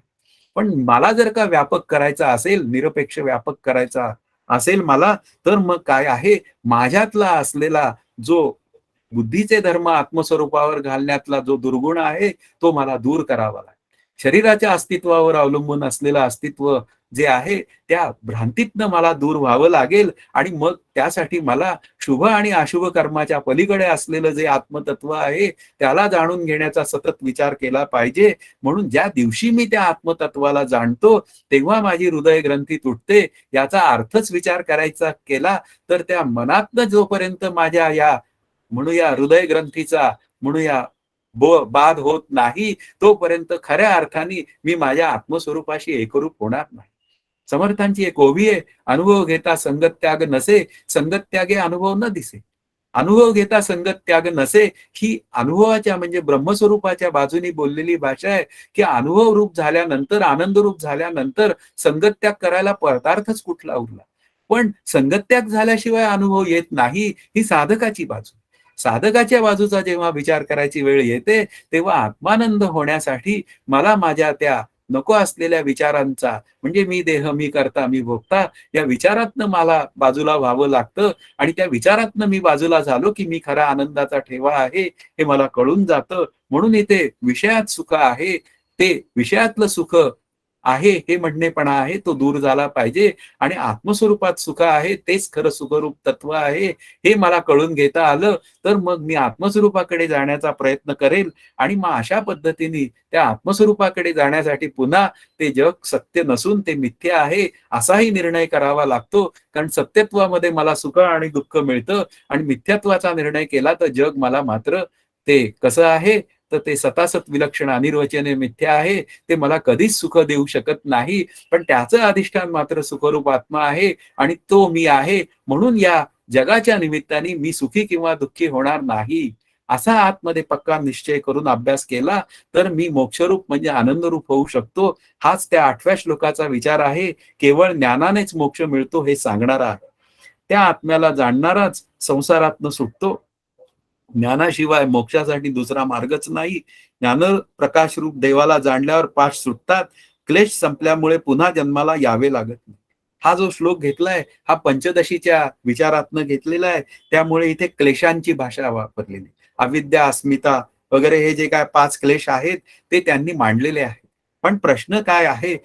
पण मला जर का व्यापक करायचा असेल, निरपेक्ष व्यापक करायचा असेल मला, तर मग काय आहे, माझ्यातला असलेला जो बुद्धीचे धर्म आत्मस्वरूपावर घालण्यातला जो दुर्गुण आहे, तो मला दूर करावा लागेल. शरीराच्या अस्तित्वावर अवलंबून असलेलं अस्तित्व जे आहे, त्या भ्रांतीतनं मला दूर व्हावं लागेल आणि मग त्यासाठी मला शुभ आणि अशुभ कर्माच्या पलीकडे असलेलं जे आत्मतत्व आहे, त्याला जाणून घेण्याचा सतत विचार केला पाहिजे. म्हणून ज्या दिवशी मी त्या आत्मतत्वाला जाणतो, तेव्हा माझी हृदय ग्रंथी तुटते. याचा अर्थच विचार करायचा केला, तर त्या मनातनं जोपर्यंत माझ्या या म्हणूया हृदय ग्रंथीचा म्हणूया बाध होत नाही, तोपर्यंत खऱ्या अर्थाने मी माझ्या आत्मस्वरूपाशी एकरूप होणार नाही. समर्थांची एक ओवी आहे, अनुभव घेता संगत त्याग नसे, संगत त्यागे अनुभव न दिसे. अनुभव घेता संगत त्याग नसे, ही अनुभवाच्या म्हणजे ब्रह्मस्वरूपाच्या बाजूनी बोललेली भाषा आहे, की अनुभव रूप झाल्यानंतर, आनंद रूप झाल्यानंतर संगत त्याग करायला पदार्थच कुठला उरला. पण संगत त्याग झाल्याशिवाय अनुभव येत नाही, ही साधकाची बाजू. साधकाच्या बाजूचा जेव्हा विचार करायची वेळ येते, तेव्हा आत्मानंद होण्यासाठी मला माझ्या त्या नको असलेल्या विचारांचा, म्हणजे मी देह, मी करता, मी भोगता, या विचारातनं मला बाजूला व्हावं लागतं आणि त्या विचारातनं मी बाजूला झालो, की मी खरा आनंदाचा ठेवा आहे, हे मला कळून जातं. म्हणून इथे विषयात सुख आहे, ते विषयातलं सुख आहे हे म्हणणेपणा आहे, तो दूर झाला पाहिजे आणि आत्मस्वरूपात सुख आहे, तेच खरं सुखरूप तत्व आहे, हे मला कळून घेता आलं, तर मग मी आत्मस्वरूपाकडे जाण्याचा प्रयत्न करेल आणि मग अशा पद्धतीने त्या आत्मस्वरूपाकडे जाण्यासाठी पुन्हा ते जग सत्य नसून ते मिथ्य आहे, असाही निर्णय करावा लागतो. कारण सत्यत्वामध्ये मला सुख आणि दुःख मिळतं आणि मिथ्यात्वाचा निर्णय केला तर जग मला मात्र ते कसं आहे, तर ते सतासत विलक्षण अनिर्वचनीय मिथ्या आहे. ते मला कधीच सुख देऊ शकत नाही. पण त्याचं अधिष्ठान मात्र सुखरूप आत्मा आहे आणि तो मी आहे. म्हणून या जगाच्या निमित्ताने मी सुखी किंवा दुःखी होणार नाही. असा आतमध्ये पक्का निश्चय करून अभ्यास केला, तर मी मोक्षरूप म्हणजे आनंदरूप होऊ शकतो. हाच त्या 8व्या श्लोकाचा विचार आहे. केवळ ज्ञानानेच मोक्ष मिळतो हे सांगणारा आहे. त्या आत्म्याला जाणणाराच संसारातनं सुटतो. ज्ञानाशिवाय मोक्षासाठी दुसरा मार्गच नाही. ज्ञान प्रकाश रूप देवाला जाणल्यावर पाश सुटतात. क्लेश संपल्यामुळे पुन्हा जन्माला यावे लागत नाही. हा जो श्लोक घेतलाय हा पंचदशीच्या विचारातनं घेतलेला आहे. त्यामुळे इथे क्लेशांची भाषा वापरलेली. अविद्या, अस्मिता वगैरे हे जे काय 5 क्लेश आहेत ते त्यांनी मांडलेले आहेत. पण प्रश्न काय आहे?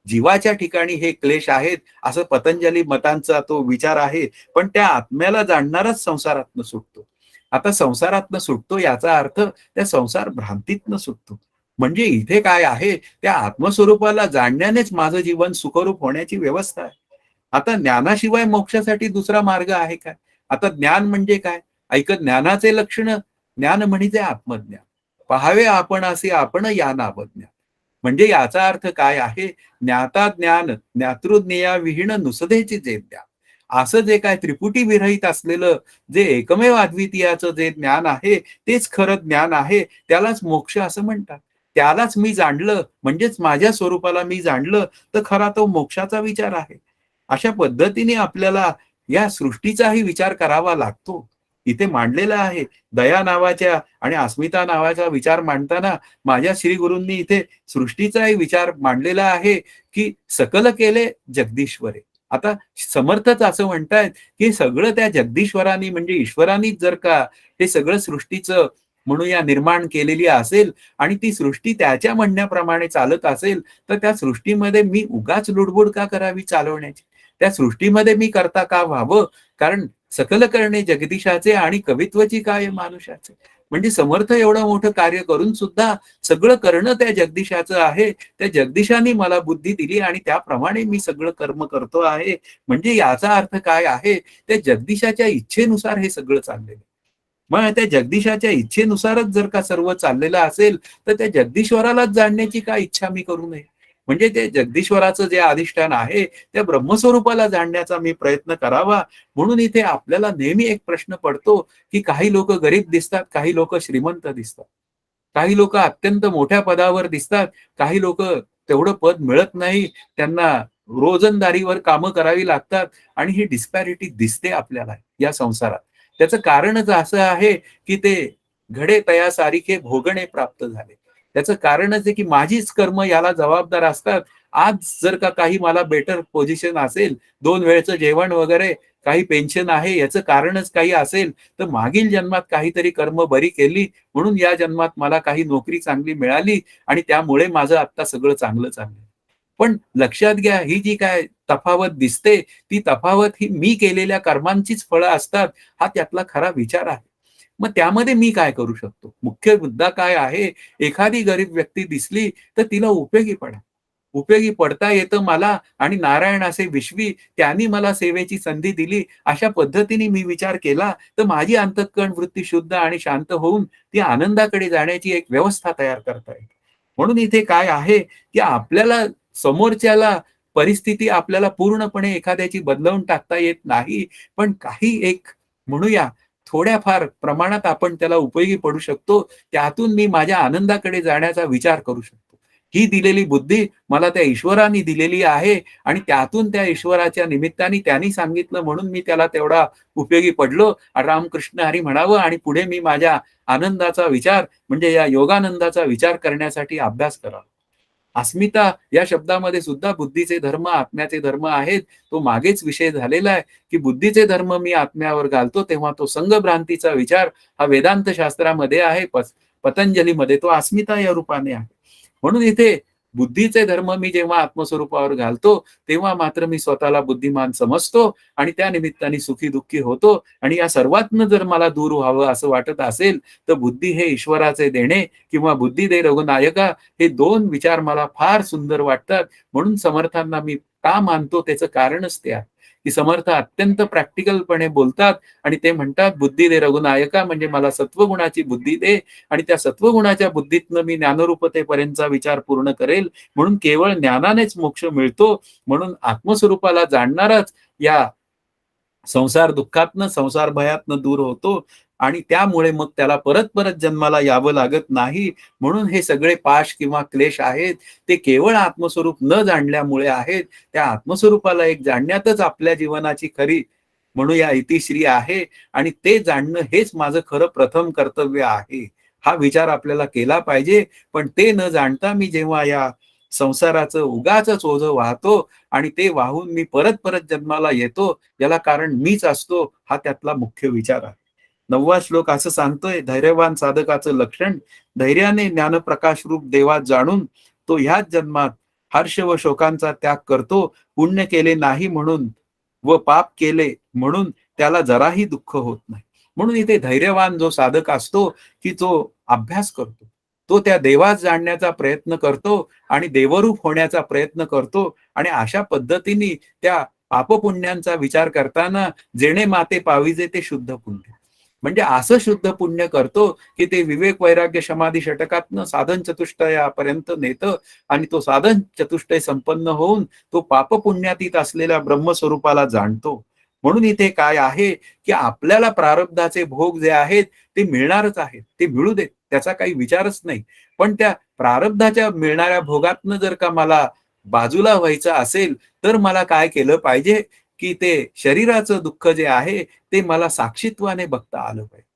जीवाच्या ठिकाणी हे क्लेश आहेत असं पतंजली मतांचा तो विचार आहे. पण त्या आत्म्याला जाणणारच संसारातनं सुटतो. आता संसारातनं सुटतो याचा अर्थ त्या संसार भ्रांतीतनं सुटतो. म्हणजे इथे काय आहे, त्या आत्मस्वरूपाला जाणण्यानेच माझं जीवन सुखरूप होण्याची व्यवस्था आहे. आता ज्ञानाशिवाय मोक्षासाठी दुसरा मार्ग आहे काय? आता ज्ञान म्हणजे काय? ज्ञानाचे लक्षण, ज्ञान म्हणजे आत्मज्ञान. पहावे आपण असे आपण या नावज्ञान. म्हणजे याचा अर्थ काय आहे? ज्ञाता ज्ञान, ज्ञातृज्ञेया विहीन नुसदेचे जे ज्ञान. असं जे काय त्रिपुटी विरहित असलेलं जे एकमेव अद्वितीयाचं जे ज्ञान आहे तेच खरं ज्ञान आहे. त्यालाच मोक्ष असं म्हणतात. त्यालाच मी जाणलं म्हणजेच माझ्या स्वरूपाला मी जाणलं तर खरा तो मोक्षाचा विचार आहे. अशा पद्धतीने आपल्याला या सृष्टीचाही विचार करावा लागतो. इथे मांडलेला आहे. दया नावाच्या आणि अस्मिता नावाचा विचार मांडताना माझ्या श्रीगुरूंनी इथे सृष्टीचाही विचार मांडलेला आहे की सकल केले जगदीश्वरे. आता समर्थच असं म्हणतायत की सगळं त्या जगदीश्वरांनी म्हणजे ईश्वरांनीच जर का हे सगळं सृष्टीचं म्हणूया निर्माण केलेली असेल आणि ती सृष्टी त्याच्या म्हणण्याप्रमाणे चालत असेल तर त्या सृष्टीमध्ये मी उगाच लुडबुड का करावी चालवण्याची? त्या सृष्टीमध्ये मी करता का व्हावं? कारण सकल करणे जगदीशाचे आणि कवित्वची काय मानुषाचे. म्हणजे समर्थ एवढं मोठं कार्य करून सुद्धा सगळं करणं त्या जगदीशाचं आहे. त्या जगदीशाने मला बुद्धी दिली आणि त्याप्रमाणे मी सगळं कर्म करतो आहे. म्हणजे याचा अर्थ काय आहे? त्या जगदीशाच्या इच्छेनुसार हे सगळं चाललेलं. मग त्या जगदीशाच्या इच्छेनुसारच जर का सर्व चाललेलं असेल तर त्या जगदीश्वरालाच जाणण्याची काय इच्छा मी करू नये? म्हणजे ते जगदीश्वराचं जे अधिष्ठान आहे त्या ब्रह्मस्वरूपाला जाणण्याचा मी प्रयत्न करावा. म्हणून इथे आपल्याला नेहमी एक प्रश्न पडतो की काही लोक गरीब दिसतात, काही लोक श्रीमंत दिसतात, काही लोक अत्यंत मोठ्या पदावर दिसतात, काही लोक तेवढं पद मिळत नाही, त्यांना रोजंदारीवर कामं करावी लागतात आणि ही डिस्पॅरिटी दिसते आपल्याला या संसारात. त्याचं कारणच असं आहे की ते घडे तया सारिखे भोगणे प्राप्त झाले. त्याचं कारणच आहे की माझीच कर्म याला जबाबदार असतात. आज जर का काही मला बेटर पोझिशन असेल, 2 वेळचं जेवण वगैरे, काही पेन्शन आहे, याचं कारणच काही असेल, तर मागील जन्मात काहीतरी कर्म बरी केली म्हणून या जन्मात मला काही नोकरी चांगली मिळाली आणि त्यामुळे माझं आता सगळं चांगलं चाललंय. पण लक्षात घ्या ही जी काय तफावत दिसते, ती तफावत ही मी केलेल्या कर्मांचीच फळं असतात, हा त्यातला खरा विचार आहे. मग त्यामध्ये मी काय करू शकतो? मुख्य मुद्दा काय आहे? एखादी गरीब व्यक्ती दिसली तर तिला उपयोगी पडा. उपयोगी पडता येतं मला आणि नारायण असे विश्वी त्यांनी मला सेवेची संधी दिली. अशा पद्धतीने मी विचार केला तर माझी अंतःकरण वृत्ती शुद्ध आणि शांत होऊन ती आनंदाकडे जाण्याची एक व्यवस्था तयार करता येते. म्हणून इथे काय आहे की आपल्याला समोरच्याला परिस्थिती आपल्याला पूर्णपणे एखाद्याची बदलवून टाकता येत नाही. पण काही एक म्हणूया थोड्याफार प्रमाणात आपण त्याला उपयोगी पडू शकतो. त्यातून मी माझ्या आनंदाकडे जाण्याचा विचार करू शकतो. ही दिलेली बुद्धी मला त्या ईश्वराने दिलेली आहे आणि त्यातून त्या ईश्वराच्या निमित्ताने त्यांनी सांगितलं म्हणून मी त्याला तेवढा उपयोगी पडलो. रामकृष्ण हरी म्हणावं आणि पुढे मी माझ्या आनंदाचा विचार म्हणजे या योगानंदाचा विचार करण्यासाठी अभ्यास करावा. अस्मिता या शब्दामध्ये सुद्धा बुद्धीचे धर्म, आत्म्याचे धर्म आहेत. तो मागेच विषय झालेला आहे की बुद्धीचे धर्म मी आत्म्यावर घालतो तेव्हा तो संघभ्रांतीचा विचार हा वेदांत शास्त्रामध्ये आहे. पतंजलीमध्ये तो अस्मिता या रूपाने आहे. म्हणून इथे बुद्धीचे धर्म मी जेव्हा आत्मस्वरूपावर घालतो तेव्हा मात्र मी स्वतःला बुद्धिमान समजतो आणि त्या निमित्ताने सुखी दुःखी होतो. आणि या सर्वातनं जर मला दूर व्हावं असं वाटत असेल तर बुद्धी हे ईश्वराचे देणे किंवा बुद्धी दे रघुनायका हे 2 विचार मला फार सुंदर वाटतात. म्हणून समर्थांना मी का मानतो त्याचं कारणच ते आहे की समर्थ अत्यंत प्रॅक्टिकलपणे बोलतात आणि ते म्हणतात बुद्धी दे रघुनायका म्हणजे मला सत्वगुणाची बुद्धी दे आणि त्या सत्वगुणाच्या बुद्धीतनं मी ज्ञानरूपतेपर्यंतचा विचार पूर्ण करेल. म्हणून केवळ ज्ञानानेच मोक्ष मिळतो. म्हणून आत्मस्वरूपाला जाणणारच या संसार दुःखातनं, संसार भयातनं दूर होतो आणि त्यामुळे मग त्याला परत परत जन्माला यावं लागत नाही. म्हणून हे सगळे पाश किंवा क्लेश आहेत ते केवळ आत्मस्वरूप न जाणल्यामुळे आहेत. त्या आत्मस्वरूपाला एक जाणण्यातच आपल्या जीवनाची खरी म्हणूया इतिश्री आहे आणि ते जाणणं हेच माझं खरं प्रथम कर्तव्य आहे. हा विचार आपल्याला केला पाहिजे. पण ते न जाणता मी जेव्हा या संसाराचं उगाचच ओझं वाहतो आणि ते वाहून मी परत-परत जन्माला येतो, याला कारण मीच असतो, हा त्यातला मुख्य विचार आहे. 9वा श्लोक असं सांगतोय, धैर्यवान साधकाचं लक्षण, धैर्याने ज्ञानप्रकाश रूप देवात जाणून तो ह्याच जन्मात हर्ष व शोकांचा त्याग करतो. पुण्य केले नाही म्हणून व पाप केले म्हणून त्याला जराही दुःख होत नाही. म्हणून इथे धैर्यवान जो साधक असतो, की तो अभ्यास करतो. तो त्या देवास जाणण्याचा प्रयत्न करतो आणि देवरूप होण्याचा प्रयत्न करतो आणि अशा पद्धतीने त्या पापपुण्यांचा विचार करताना जेणे माते पाविजे ते शुद्ध पुण्य. म्हणजे असं शुद्ध पुण्य करतो, की ते विवेक, वैराग्य, समाधी षटकातनं साधन चतुष्टयापर्यंत नेतं आणि तो साधन चतुष्टय संपन्न होऊन तो पापपुण्यातीत असलेल्या ब्रह्मस्वरूपाला जाणतो. म्हणून इथे काय आहे, की आपल्याला प्रारब्धाचे भोग जे आहेत ते मिळणारच आहेत. ते मिळू देत, त्याचा काही विचारच नाही. पण त्या प्रारब्धाच्या मिळणाऱ्या भोगातनं जर का मला बाजूला व्हायचं असेल, तर मला काय केलं पाहिजे, की ते शरीराचं दुःख जे आहे, ते मला साक्षीत्वाने बघता आलं पाहिजे.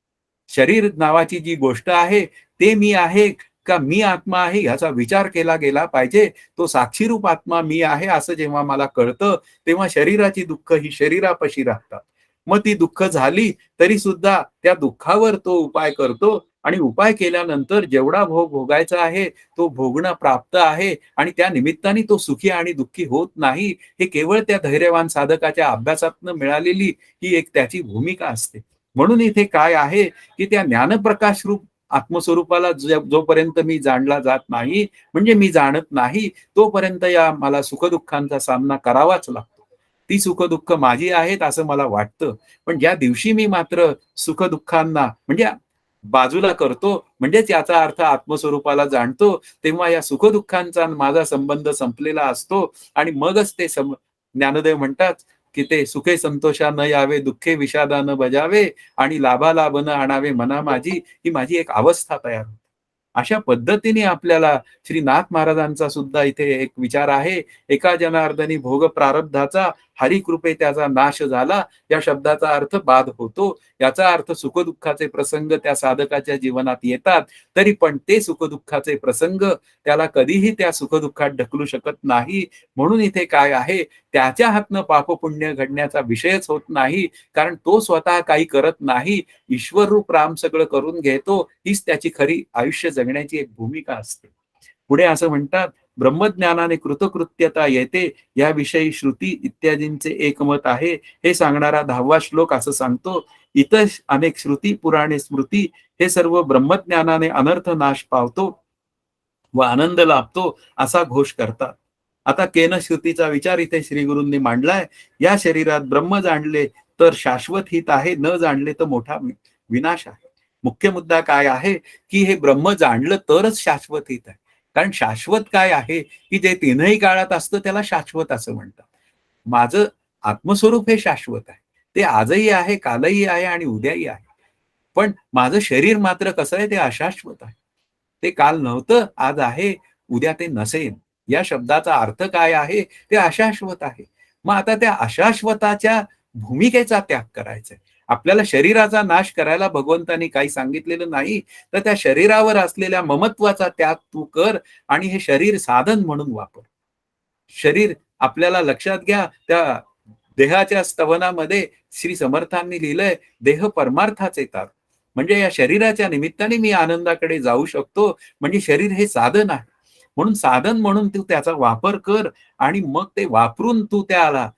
शरीर नावाची जी गोष्ट आहे, ते मी आहे का मी आत्मा आहे ह्याचा विचार केला गेला पाहिजे. तो साक्षीरूप आत्मा मी आहे असं जेव्हा मला कळतं, तेव्हा शरीराची दुःख ही शरीरापाशी राहतात. मग ती दुःख झाली तरी सुद्धा त्या दुःखावर तो उपाय करतो आणि उपाय केल्यानंतर जेवढा भोग भोगायचा आहे, तो भोगणं प्राप्त आहे आणि त्या निमित्ताने तो सुखी आणि दुःखी होत नाही. हे केवळ त्या धैर्यवान साधकाच्या अभ्यासातनं मिळालेली ही एक त्याची भूमिका असते. म्हणून इथे काय आहे, की त्या ज्ञानप्रकाश रूप आत्मस्वरूपाला जोपर्यंत मी जाणला जात नाही, म्हणजे मी जाणत नाही, तोपर्यंत या मला सुखदुःखांचा सामना करावाच लागतो. ती सुख-दुःख माझी आहेत असं मला वाटतं. पण ज्या दिवशी मी मात्र सुख-दुःखांना म्हणजे बाजूला करतो, म्हणजेच याचा अर्थ आत्मस्वरूपाला जाणतो, तेव्हा या सुख-दुःखांचा माझा संबंध संपलेला असतो आणि मगच ते ज्ञानदेव म्हणतात, की ते सुखे संतोषा न यावे, दुःखे विषादा न बजावे आणि लाभालाभ न आणावे मना माझी, ही माझी एक अवस्था तयार होते. अशा पद्धतीने आपल्याला श्री नाथ महाराजांचा सुद्धा इथे एक विचार आहे. एका जनार्दनी भोग प्रारब्धाचा हरिकृपे त्याचा नाश झाला. या शब्दाचा अर्थ बाद होतो. याचा अर्थ सुखदुःखाचे प्रसंग त्या साधकाच्या जीवनात येतात. तरी पण ते सुखदुःखाचे प्रसंग त्याला कधीही त्या सुखदुःखात ढकलू शकत नाही. म्हणून इथे काय आहे, त्याच्या हातनं पापपुण्य घडण्याचा विषयच होत नाही. कारण तो स्वतः काही करत नाही. ईश्वररूप राम सगळं करून घेतो. हीच त्याची खरी आयुष्य जगण्याची एक भूमिका असते. पुढे असं म्हणतात, ब्रह्मज्ञानाने कृतकृत्यता येते, याविषयी श्रुती इत्यादींचे एकमत आहे. हे सांगणारा 10वा श्लोक असं सांगतो, इतर अनेक श्रुती, पुराणे, स्मृती हे सर्व ब्रह्मज्ञानाने अनर्थ नाश पावतो व आनंद लाभतो असा घोष करतात. आता केन श्रुतीचा विचार इथे श्रीगुरूंनी मांडलाय. या शरीरात ब्रह्म जाणले तर शाश्वत हित आहे, न जाणले तर मोठा विनाश आहे. मुख्य मुद्दा काय आहे, की हे ब्रह्म जाणलं तरच शाश्वत हित आहे. कारण शाश्वत काय आहे, की जे तीनही काळात असतं त्याला शाश्वत असं म्हणतात. माझं आत्मस्वरूप हे शाश्वत आहे. ते आजही आहे, कालही आहे आणि उद्याही आहे. पण माझं शरीर मात्र कसं आहे, ते अशाश्वत आहे. ते काल नव्हतं, आज आहे, उद्या ते नसेल. या शब्दाचा अर्थ काय आहे? ते अशाश्वत आहे. मग आता त्या अशाश्वताच्या भूमिकेचा त्याग करायचा आहे. आपल्याला शरीराचा नाश करायला भगवंतांनी काही सांगितलेलं नाही, तर त्या शरीरावर असलेल्या ममत्वाचा त्याग तू कर आणि हे शरीर साधन म्हणून वापर. शरीर आपल्याला लक्षात घ्या, त्या देहाच्या स्तवनामध्ये श्री समर्थांनी लिहिलंय, देह परमार्थाचे तार. म्हणजे या शरीराच्या निमित्ताने मी आनंदाकडे जाऊ शकतो. म्हणजे शरीर हे साधन आहे. म्हणून साधन म्हणून तू त्याचा वापर कर आणि मग ते वापरून तू त्याला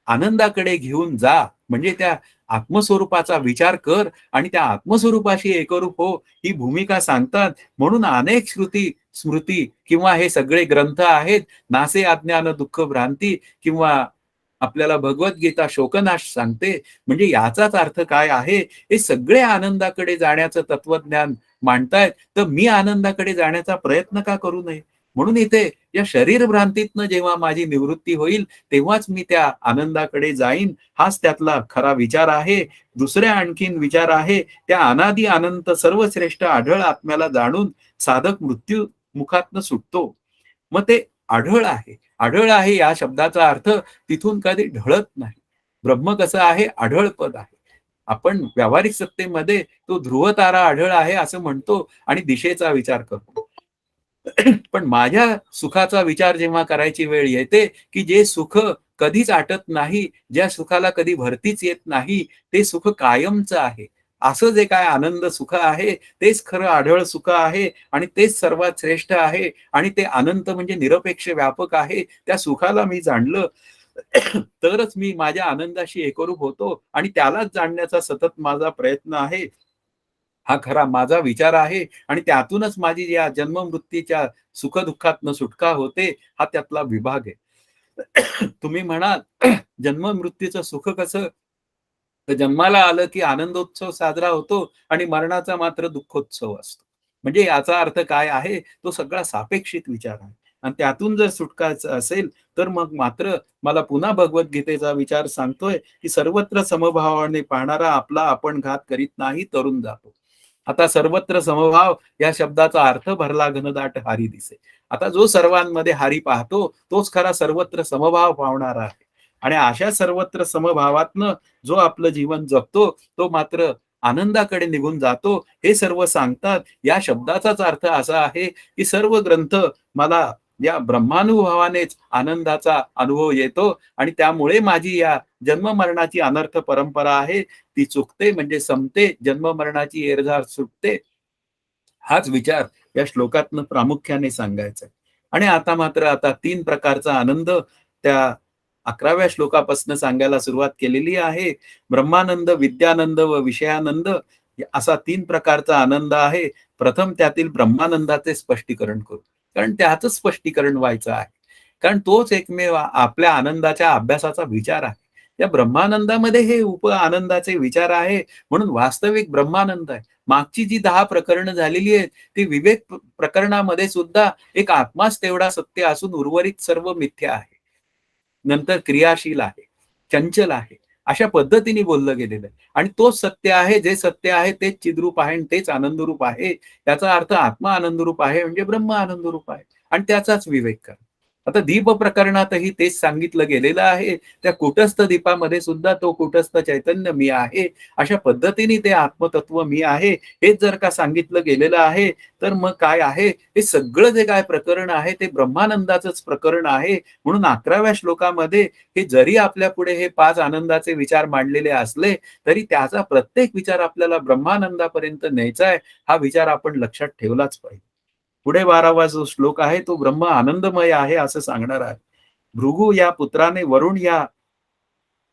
आनंदाकडे घेऊन जा. म्हणजे त्या आत्मस्वरूपाचा विचार कर आणि त्या आत्मस्वरूपाशी एकरूप हो, ही भूमिका सांगतात. म्हणून अनेक श्रुती, स्मृती किंवा हे सगळे ग्रंथ आहेत. नासे अज्ञान दुःख भ्रांती किंवा आपल्याला भगवद्गीता शोकनाश सांगते. म्हणजे याचाच अर्थ काय आहे, हे सगळे आनंदाकडे जाण्याचं तत्वज्ञान मांडतायत. तर मी आनंदाकडे जाण्याचा प्रयत्न का करू नये? म्हणून इथे या शरीर भ्रांतीतनं जेव्हा माझी निवृत्ती होईल, तेव्हाच मी त्या आनंदाकडे जाईन. हाच त्यातला खरा विचार आहे. दुसऱ्या आणखीन विचार आहे, त्या अनादी अनंत सर्वश्रेष्ठ आढळ आत्म्याला जाणून साधक मृत्यू मुखातनं सुटतो. मग ते आढळ आहे. आढळ आहे या शब्दाचा अर्थ तिथून कधी ढळत नाही. ब्रह्म कसं आहे? आढळ पद आहे. आपण व्यावहारिक सत्तेमध्ये तो ध्रुवतारा आढळ आहे असं म्हणतो आणि दिशेचा विचार करतो. पण माझ्या सुखाचा विचार जेव्हा करायची वेळ येते, की जे सुख कधीच आटत नाही, ज्या सुखाला कधी भरतीच येत नाही, ते सुख कायमचं आहे. असं जे काय आनंद सुख आहे, तेच खरं आढळ सुख आहे आणि तेच सर्वात श्रेष्ठ आहे आणि ते अनंत म्हणजे निरपेक्ष व्यापक आहे. त्या सुखाला मी जाणलं, तरच मी माझ्या आनंदाशी एकरूप होतो आणि त्यालाच जाणण्याचा सतत माझा प्रयत्न आहे. हा खरा माझा विचार आहे आणि त्यातूनच माझी या जन्म-मृत्यूच्या सुख-दुःखातनं सुटका होते, हा त्यातला विभाग आहे. तुम्ही म्हणाल जन्म-मृत्यूचं सुख कसं? तर जन्माला आलं की आनंदोत्सव साजरा होतो आणि मरणाचा मात्र दुःखोत्सव असतो. म्हणजे याचा अर्थ काय आहे? तो सगळा सापेक्षित विचार आहे आणि त्यातून जर सुटकायचं असेल, तर मग मात्र मला पुन्हा भगवद्गीतेचा विचार सांगतोय, की सर्वत्र समभावाने पाहणारा आपला आपण घात करीत नाही, तरून जातो. आता सर्वत्र समभाव या शब्दाचा अर्थ भरला घनदाट हारी दिसे. आता जो सर्वांमध्ये हारी पाहतो, तोच खरा सर्वत्र समभाव पावणारा आहे. आणि अशा सर्वत्र समभावातनं जो आपलं जीवन जगतो, तो मात्र आनंदाकडे निघून जातो. हे सर्व सांगतात. या शब्दाचाच अर्थ असा आहे, की सर्व ग्रंथ मला या ब्रह्मानुभवानेच आनंदाचा अनुभव येतो आणि त्यामुळे माझी या जन्म-मरणाची अनर्थ परंपरा आहे, ती चुकते म्हणजे संपते, जन्म-मरणाची येरझार सुटते. हाच विचार या श्लोकातनं प्रामुख्याने सांगायचा आहे. आणि आता मात्र 3 प्रकारचा आनंद त्या 11व्या श्लोकापासून सांगायला सुरुवात केलेली आहे. ब्रह्मानंद, विद्यानंद व विषयानंद असा 3 प्रकारचा आनंद आहे. प्रथम त्यातील ब्रह्मानंदाचे स्पष्टीकरण करू. कारण त्याचं स्पष्टीकरण व्हायचं आहे. कारण तोच एकमेव आपल्या आनंदाच्या अभ्यासाचा विचार आहे. त्या ब्रह्मानंदामध्ये हे आनंदाचे विचार आहे म्हणून वास्तविक ब्रह्मानंद आहे. मागची जी 10 प्रकरणं झालेली आहेत, ती विवेक प्रकरणामध्ये सुद्धा एक आत्माच तेवढा सत्य असून उर्वरित सर्व मिथ्या आहे. नंतर क्रियाशील आहे, चंचल आहे. अशा पद्धतीने बोललं गेलेलं आहे. आणि तोच सत्य आहे, जे सत्य आहे तेच चिद्रूप आहे आणि तेच आनंदरूप आहे. त्याचा अर्थ आत्मा आनंदरूप आहे म्हणजे ब्रह्म आनंदरूप आहे आणि त्याचाच विवेक करा. आता दीप प्रकरणातही तेच सांगितलं गेलेलं आहे. त्या कूटस्थ दीपामध्ये सुद्धा तो कूटस्थ चैतन्य मी आहे. अशा पद्धतीने ते आत्मतत्व मी आहे. हेच जर का सांगितलं गेलेलं आहे, तर मग काय आहे? हे सगळं जे काय प्रकरण आहे ते ब्रह्मानंदाचंच प्रकरण आहे. म्हणून 11व्या श्लोकामध्ये हे जरी आपल्यापुढे हे 5 आनंदाचे विचार मांडलेले असले, तरी त्याचा प्रत्येक विचार आपल्याला ब्रह्मानंदापर्यंत न्यायचा आहे, हा विचार आपण लक्षात ठेवलाच पाहिजे. पुढे 12वा जो श्लोक आहे तो ब्रह्म आनंदमय आहे असं सांगणार आहे. भृगू या पुत्राने वरुण या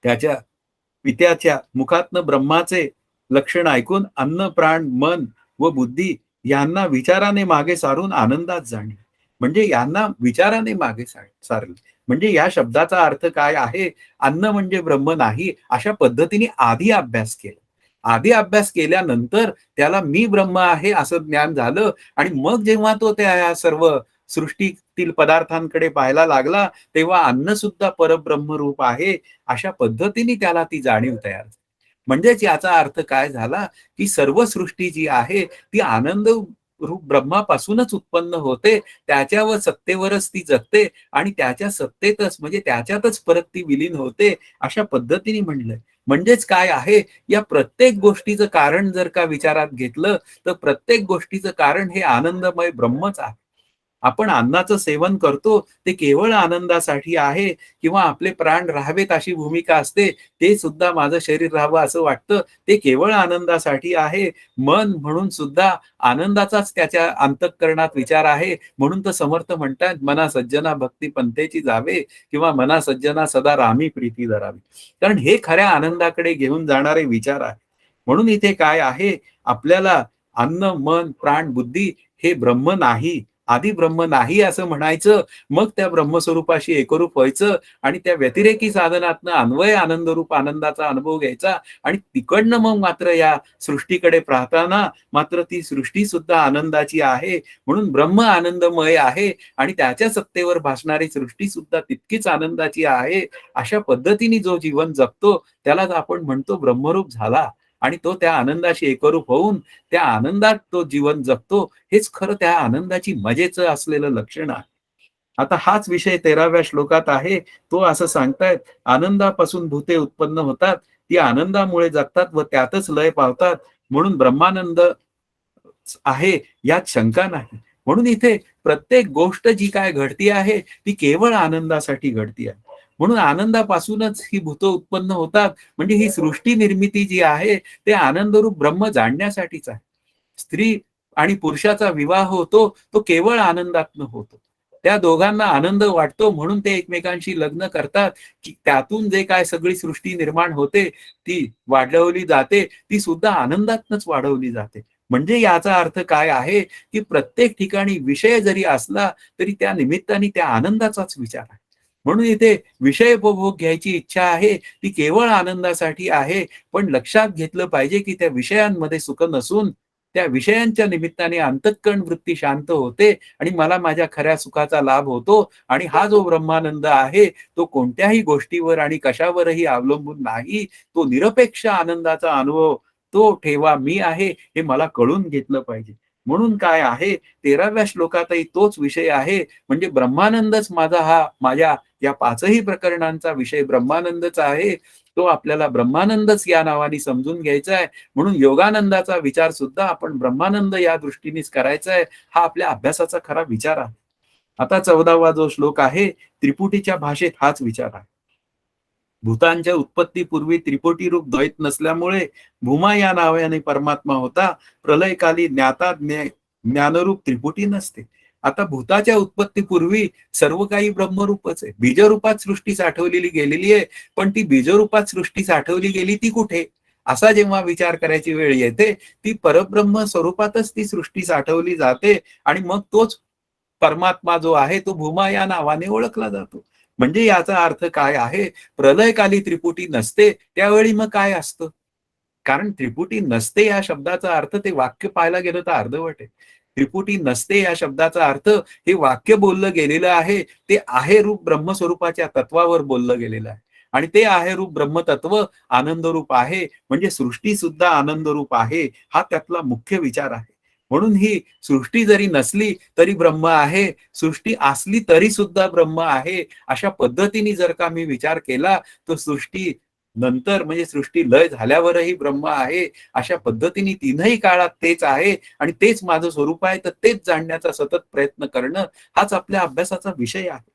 त्याच्या पित्याच्या मुखातनं ब्रह्माचे लक्षण ऐकून अन्न, प्राण, मन व बुद्धी यांना विचाराने मागे सारून आनंदात जाणे. म्हणजे यांना विचाराने मागे सारले. म्हणजे या शब्दाचा अर्थ काय आहे? अन्न म्हणजे ब्रह्म नाही, अशा पद्धतीने आधी अभ्यास केला. आधी अभ्यास केल्यानंतर त्याला मी ब्रह्म आहे असं ज्ञान झालं आणि मग जेव्हा तो त्या सर्व सृष्टीतील पदार्थांकडे पाहायला लागला, तेव्हा अन्न सुद्धा परब्रह्मरूप आहे अशा पद्धतीने त्याला ती जाणीव तयार झाली. म्हणजेच याचा अर्थ काय झाला, की सर्व सृष्टी जी आहे ती आनंद रूप ब्रह्मापासूनच उत्पन्न होते. त्याच्यावर सत्तेवरच ती जगते आणि त्याच्या सत्तेतच म्हणजे त्याच्यातच परत ती विलीन होते. अशा पद्धतीने म्हणलंय. म्हणजेच काय आहे, या प्रत्येक गोष्टीचं कारण जर का विचारात घेतलं, तर प्रत्येक गोष्टीचं कारण हे आनंदमय ब्रह्मच आहे. आपण अन्नाचं सेवन करतो ते केवळ आनंदासाठी आहे किंवा आपले प्राण राहावेत अशी भूमिका असते. ते सुद्धा माझं शरीर राहावं असं वाटतं, ते केवळ आनंदासाठी आहे. मन म्हणून सुद्धा आनंदाचाच त्याच्या अंतःकरणात विचार आहे. म्हणून तर समर्थ म्हणतात, "मना सज्जना भक्ती पंथेची जावे किंवा मना सज्जना सदा रामी प्रीती धरावी." कारण हे खऱ्या आनंदाकडे घेऊन जाणारे विचार आहे. म्हणून इथे काय आहे, आपल्याला अन्न, मन, प्राण, बुद्धी हे ब्रह्म नाही, आधी ब्रह्म नाही असं म्हणायचं, मग त्या ब्रह्मस्वरूपाशी एकरूप व्हायचं आणि त्या व्यतिरेकी साधनातनं अन्वय आनंदरूप आनंदाचा अनुभव घ्यायचा आणि तिकडनं मग मात्र या सृष्टीकडे पाहताना मात्र ती सृष्टी सुद्धा आनंदाची आहे. म्हणून ब्रह्म आनंदमय आहे आणि त्याच्या सत्तेवर भासणारी सृष्टी सुद्धा तितकीच आनंदाची आहे. अशा पद्धतीने जो जीवन जगतो त्यालाच आपण म्हणतो ब्रह्मरूप झाला आणि तो त्या आनंदाशी एकरूप होऊन त्या आनंदात तो जीवन जगतो. हेच खरं त्या आनंदाची मजेचं असलेलं लक्षण आहे. आता हाच विषय 13व्या श्लोकात आहे. तो असं सांगतायत, आनंदापासून भूते उत्पन्न होतात. ती आनंदामुळे जगतात व त्यातच लय पावतात. म्हणून ब्रह्मानंद आहे यात शंका नाही. म्हणून इथे प्रत्येक गोष्ट जी काय घडती आहे, ती केवळ आनंदासाठी घडती आहे. म्हणून आनंदापासूनच ही भूतं उत्पन्न होतात. म्हणजे ही सृष्टी निर्मिती जी आहे, ते आनंदरूप ब्रह्म जाणण्यासाठीच आहे. स्त्री आणि पुरुषाचा विवाह होतो, तो केवळ आनंदातनं होतो. त्या दोघांना आनंद वाटतो म्हणून ते एकमेकांशी लग्न करतात, की त्यातून जे काय सगळी सृष्टी निर्माण होते, ती वाढवली जाते, ती सुद्धा आनंदातनच वाढवली जाते. म्हणजे याचा अर्थ काय आहे, की प्रत्येक ठिकाणी विषय जरी असला, तरी त्या निमित्ताने त्या आनंदाचाच विचार आहे. म्हणून इथे विषयोपभोग घ्यायची इच्छा आहे, ती केवळ आनंदासाठी आहे. पण लक्षात घेतलं पाहिजे, की त्या विषयांमध्ये सुख नसून त्या विषयांच्या निमित्ताने अंतःकरण वृत्ती शांत होते आणि मला माझ्या खऱ्या सुखाचा लाभ होतो आणि हा जो ब्रह्मानंद आहे, तो कोणत्याही गोष्टीवर आणि कशावरही अवलंबून नाही. तो निरपेक्ष आनंदाचा अनुभव तो ठेवा मी आहे, हे मला कळून घेतलं पाहिजे. म्हणून काय आहे 13व्या श्लोकातही तोच विषय आहे. म्हणजे ब्रह्मानंदच माझ्या या 5ही प्रकरणांचा विषय ब्रह्मानंदच आहे. तो आपल्याला ब्रह्मानंदच या नावाने समजून घ्यायचा आहे. म्हणून योगानंदाचा विचार सुद्धा आपण ब्रह्मानंद या दृष्टीनेच करायचा आहे. हा आपल्या अभ्यासाचा खरा विचार आहे. आता 14वा जो श्लोक आहे, त्रिपुटीच्या भाषेत हाच विचार आहे. भूतांच्या उत्पत्तीपूर्वी त्रिपुटी रूप द्वैत नसल्यामुळे भूमा या नावाने परमात्मा होता. प्रलयकाली ज्ञानरूप त्रिपुटी नसते. आता भूताच्या उत्पत्तीपूर्वी सर्व काही ब्रह्मरूपच आहे. बीजरूपात सृष्टी साठवलेली गेलेली आहे. पण ती बीजरूपात सृष्टी साठवली गेली ती कुठे? असा जेव्हा विचार करायची वेळ येते, ती परब्रह्म स्वरूपातच ती सृष्टी साठवली जाते आणि मग तोच परमात्मा जो आहे तो भूमा या नावाने ओळखला जातो. म्हणजे याचा अर्थ काय आहे? प्रलयकाली त्रिपुटी नसते, त्यावेळी मग काय असतं? कारण त्रिपुटी नसते या शब्दाचा अर्थ ते वाक्य पाहायला गेलं तर अर्धवट आहे. त्रिपुटी नसते या शब्दाचा अर्थ हे वाक्य बोललं गेलेलं आहे, ते आहे रूप ब्रह्मस्वरूपाच्या तत्वावर बोललं गेलेलं आहे. आणि ते आहे रूप ब्रह्मतत्व आनंदरूप आहे, म्हणजे सृष्टी सुद्धा आनंदरूप आहे, हा त्यातला मुख्य विचार आहे. म्हणून ही सृष्टी जरी नसली तरी ब्रह्म आहे, सृष्टी असली तरी सुद्धा ब्रह्म आहे. अशा पद्धतीने जर का मी विचार केला, तर सृष्टी नंतर म्हणजे सृष्टी लय झाल्यावरही ब्रह्म आहे. अशा पद्धतीने तीनही काळात तेच आहे आणि तेच माझं स्वरूप आहे. तर तेच जाणण्याचा सतत प्रयत्न करणं हाच आपल्या अभ्यासाचा विषय आहे.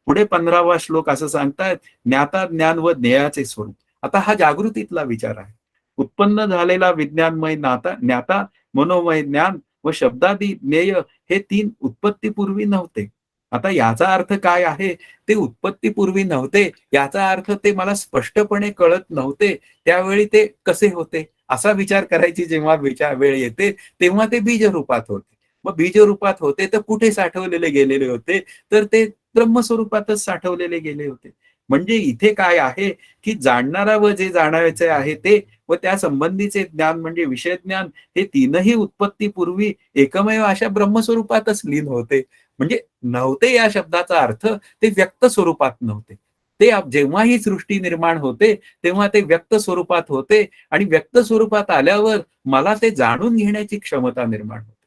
पुढे 15वा श्लोक असं सांगतायत, ज्ञाता ज्ञान व ज्ञेयाचे स्वरूप. आता हा जागृतीतला विचार आहे. उत्पन्न झालेला विज्ञानमय ज्ञाता, मनोमय ज्ञान व शब्दादी ज्ञेय हे 3 उत्पत्तीपूर्वी नव्हते. आता याचा अर्थ काय आहे? ते उत्पत्तीपूर्वी नव्हते. याचा अर्थ ते मला स्पष्टपणे कळत नव्हते. त्यावेळी ते कसे होते? असा विचार करायची जेव्हा वेळ येते, तेव्हा ते बीजरूपात होते. मग बीजरूपात होते तर कुठे साठवलेले गेलेले होते? तर ते ब्रह्मस्वरूपातच साठवलेले गेले होते. म्हणजे इथे काय आहे, की जाणणारा व जे जाणायचे आहे ते व त्या संबंधीचे ज्ञान म्हणजे विषय ज्ञान हे तीनही उत्पत्तीपूर्वी एकमेव अशा ब्रह्मस्वरूपातच लीन होते. म्हणजे नव्हते या शब्दाचा अर्थ ते व्यक्त स्वरूपात नव्हते. ते जेव्हा ही सृष्टी निर्माण होते, तेव्हा ते व्यक्त स्वरूपात होते आणि व्यक्त स्वरूपात आल्यावर मला ते जाणून घेण्याची क्षमता निर्माण होते.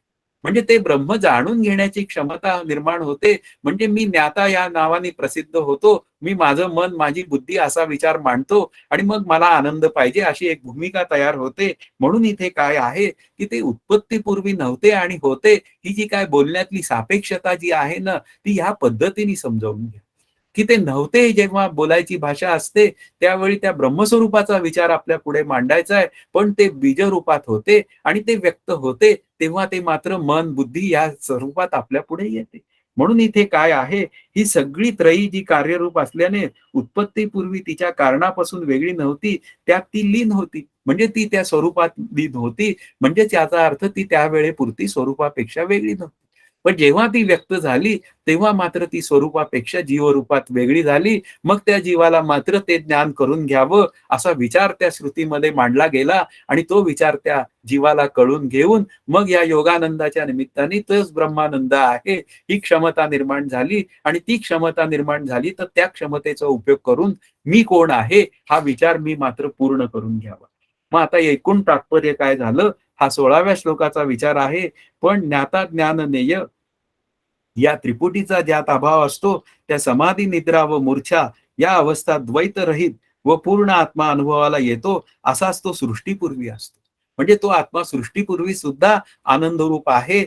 म्हणजे ते ब्रह्म जाणून घेण्याची क्षमता निर्माण होते. म्हणजे मी ज्ञाता या नावाने प्रसिद्ध होतो. मी माझं मन, माझी बुद्धी असा विचार मांडतो आणि मग मला आनंद पाहिजे अशी एक भूमिका तयार होते. म्हणून इथे काय आहे, की ते उत्पत्तीपूर्वी नव्हते आणि होते. ही जी काय बोलण्यातली सापेक्षता जी आहे ना, ती ह्या पद्धतीने समजावून घ्या. की ते नव्हते जेव्हा बोलायची भाषा असते, त्यावेळी त्या ब्रह्मस्वरूपाचा विचार आपल्या पुढे मांडायचा आहे. पण ते बीजरूपात होते आणि ते व्यक्त होते, तेव्हा ते मात्र मन, बुद्धी या स्वरूपात आपल्या पुढे येते. म्हणून इथे काय आहे, ही सगळी त्रयी जी कार्यरूप असल्याने उत्पत्तीपूर्वी तिच्या कारणापासून वेगळी नव्हती, त्यात ती लीन होती. म्हणजे ती त्या स्वरूपात लीन होती. म्हणजेच याचा अर्थ ती त्यावेळेपुरती स्वरूपापेक्षा वेगळी नव्हती. पण जेव्हा ती व्यक्त झाली, तेव्हा मात्र ती स्वरूपापेक्षा जीवरूपात वेगळी झाली. मग त्या जीवाला मात्र ते ज्ञान करून घ्यावं, असा विचार त्या श्रुतीमध्ये मांडला गेला आणि तो विचार त्या जीवाला कळून घेऊन मग या योगानंदाच्या निमित्ताने तोच ब्रह्मानंद आहे, ही क्षमता निर्माण झाली आणि ती क्षमता निर्माण झाली, तर त्या क्षमतेचा उपयोग करून मी कोण आहे, हा विचार मी मात्र पूर्ण करून घ्यावा. मग आता एकूण तात्पर्य काय झालं? हा 16व्या श्लोकाचा विचार आहे. पण ज्ञाता ज्ञान नेय या त्रिपुटीचा ज्यात अभाव असतो, त्या समाधी, निद्रा व मूर्छा या अवस्था द्वैतरहित व पूर्ण आत्मा अनुभवाला येतो, असाच तो सृष्टीपूर्वी असतो. म्हणजे तो आत्मा सृष्टीपूर्वी सुद्धा आनंदरूप आहे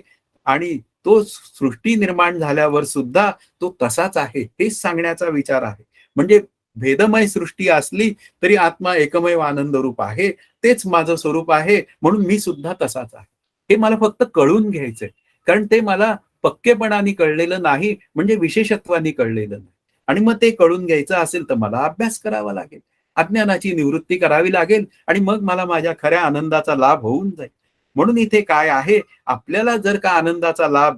आणि तो सृष्टी निर्माण झाल्यावर सुद्धा तो तसाच आहे, हेच सांगण्याचा विचार आहे. म्हणजे भेदमय सृष्टी असली तरी आत्मा एकमेव आनंदरूप आहे. तेच माझं स्वरूप आहे, म्हणून मी सुद्धा तसाच आहे. हे मला फक्त कळून घ्यायचंय. कारण ते मला पक्केपणाने कळलेलं नाही, म्हणजे विशेषत्वाने कळलेलं नाही. आणि मग ते कळून घ्यायचं असेल तर मला अभ्यास करावा लागेल. अज्ञानाची निवृत्ती करावी लागेल आणि मग मला माझ्या खऱ्या आनंदाचा लाभ होऊन जाईल. म्हणून इथे काय आहे, आपल्याला जर का आनंदाचा लाभ